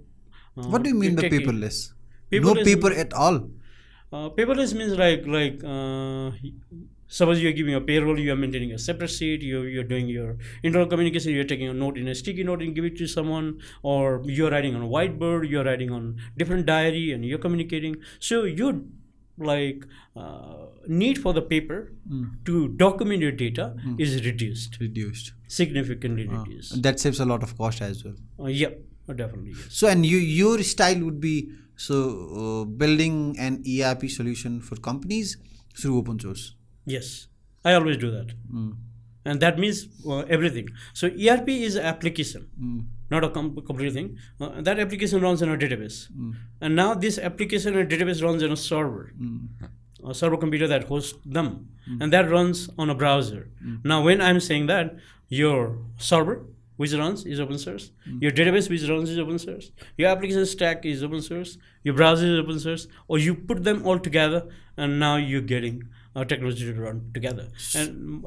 What do you mean by paperless? Paperless? No paper at all. Paperless means like suppose you are giving a payroll, you are maintaining a separate sheet, you're doing your internal communication, you're taking a note in a sticky note and give it to someone, or you're writing on a whiteboard, you're writing on different diary and you're communicating. So you need for the paper to document your data is reduced. Significantly reduced. That saves a lot of cost as well. Yeah, definitely. Yes. So and your style would be building an ERP solution for companies through open source. Yes. I always do that. And that means everything. So ERP is an application, not a complete thing. That application runs on a database. And now this application and database runs on a server. A server computer that hosts them. And that runs on a browser. Now when I'm saying that, your server which runs is open source, your database which runs is open source, your application stack is open source, your browser is open source, or you put them all together and now you're getting technology to run together. And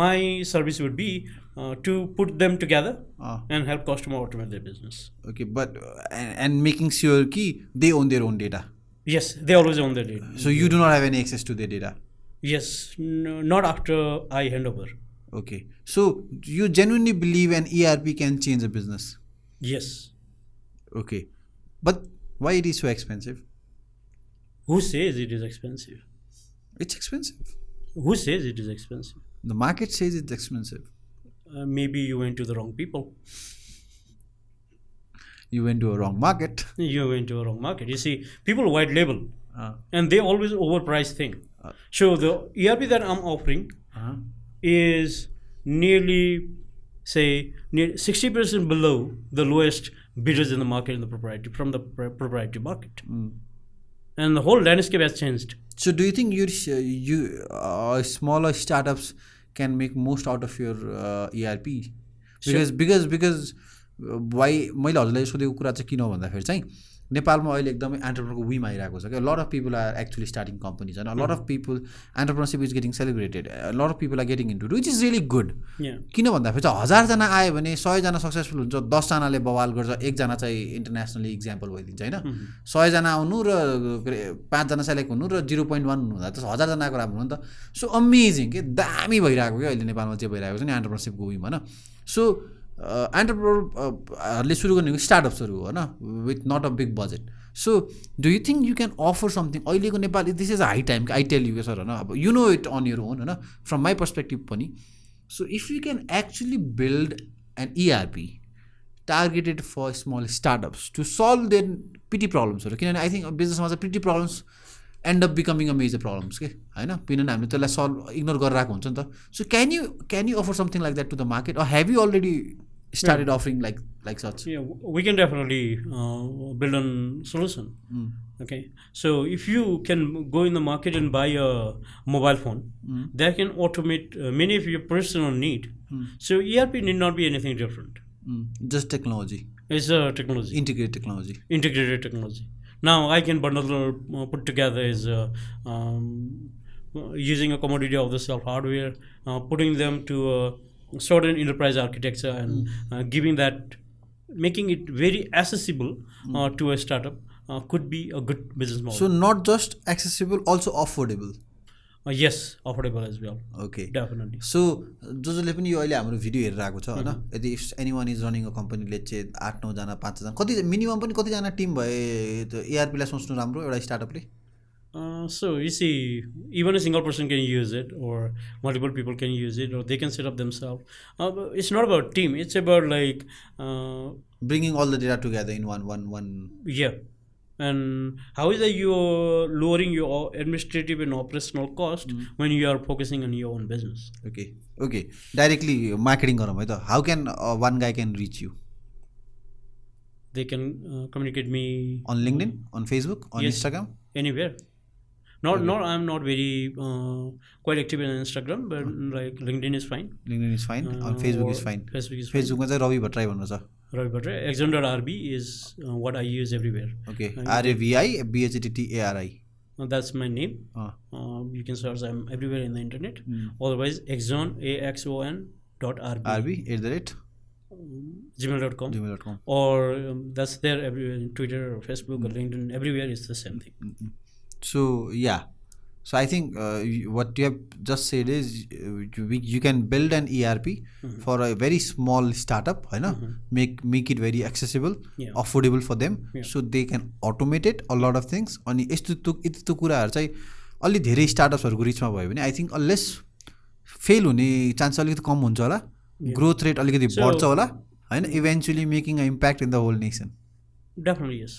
my service would be to put them together and help customer automate their business. Okay, but and making sure ki they own their own data. Yes, they always own their data. So you do not have any access to their data? Yes, not after I hand over. Okay, so you genuinely believe an ERP can change a business? Yes. Okay, but why it is so expensive? Who says it is expensive? It's expensive. Who says it is expensive? The market says it's expensive. Maybe you went to the wrong people. You went to a wrong market. You went to a wrong market. You see, people white label and they always overprice thing. So the ERP that I'm offering is nearly, say, 60% below the lowest bidders in the market in the proprietary, from the proprietary market. And the whole landscape has changed. So do you think smaller startups can make most out of your ERP? Because why मैले हजुरलाई सोधेको कुरा चाहिँ किन हो भन्दाखेरि चाहिँ नेपालमा अहिले एकदमै एन्टरप्रेन्योरको विम आइरहेको छ क्या. Lot of people are actually starting companies and lot of people entrepreneurship is getting celebrated. Lot of people are getting into which is really good. किन भन्दाखेरि चाहिँ 1000जना आयो भने 100जना सक्सेसफुल हुन्छ, 10जनाले बवाल गर्छ, 1जना चाहिँ इन्टरनेसनली इक्जाम्पल भइदिन्छ होइन. 100जना आउनु र 5जना सेलेक्ट हुनु र 0.1 हुँदा त 1000जनाको राम्रो हो नि त. सो अमेजिङ के दामी भइरहेको क्या अहिले नेपालमा चाहिँ भइरहेको छ नि एन्टरप्रेन्योरसिपको विम होइन. सो एन्टरप्रेन्योरहरूले सुरु गर्ने स्टार्टअप्सहरू हो होइन, with not a big budget. So do you think you can offer something अहिलेको नेपाल? This is high time I tell you sir होइन. अब you know it on your own होइन, फ्रम माई पर्सपेक्टिभ पनि. So if you can actually build an ERP targeted for small startups to solve their petty problems, किनभने I think बिजनेसमा चाहिँ petty problems end up becoming a major problems के होइन, किनभने हामीले त्यसलाई सल्भ इग्नोर गरिरहेको हुन्छ नि त. So can you offer something like that to the market, or have you already started offering like such? Yeah, we can definitely build a solution. Okay, so if you can go in the market and buy a mobile phone, that can automate many of your personal need. So ERP need not be anything different. Just technology. It's a technology. Integrated technology. Integrated technology. Now I can bundle or put together is using a commodity of the self hardware, putting them to a certain enterprise architecture and giving that, making it very accessible to a startup could be a good business model. So not just accessible, also affordable. Yes, affordable as well. Okay, definitely. So जसले पनि यो अहिले हाम्रो video हेरिरहेको छ होइन, यदि if anyone is running a company, let's say 8-9 जना 5 जना कति मिनिमम पनि कतिजना टिम भए त्यो ERP लाई सोच्नु राम्रो एउटा स्टार्टअपले? So you see, even a single person can use it, or multiple people can use it, or they can set up themselves. It's not about team. It's about like bringing all the data together in one. Yeah, and how is that you're lowering your administrative and operational cost when you are focusing on your own business? Okay. Directly marketing गरौँ है त. How can one guy can reach you? They can communicate me on LinkedIn, on Facebook, on Instagram, anywhere. Not I'm not very quite active in Instagram, but like LinkedIn is fine. LinkedIn is fine. On Facebook is fine. Facebook मा चाहिँ रवि भट्टराई भन्नु छ. Ravi Bhattarai. Exxon.rb is what I use everywhere. Okay. RAVI that's my name. You can search. I'm everywhere in the internet. Otherwise, Exxon AXON.rb @gmail.com. Or that's there everywhere in Twitter or Facebook or LinkedIn. Everywhere is the same thing. So yeah, so I think what you have just said is you can build an ERP for a very small startup, make it very accessible, affordable for them, so they can automate it a lot of things. अनि यस्तो कुराहरु चाहिँ अलि धेरै स्टार्टअप्सहरुको रिचमा भयो भने I think unless fail हुने chance अलिकति कम हुन्छ होला, ग्रोथ रेट अलिकति बढ्छ होला हैन, eventually making a impact in the whole nation. Definitely yes.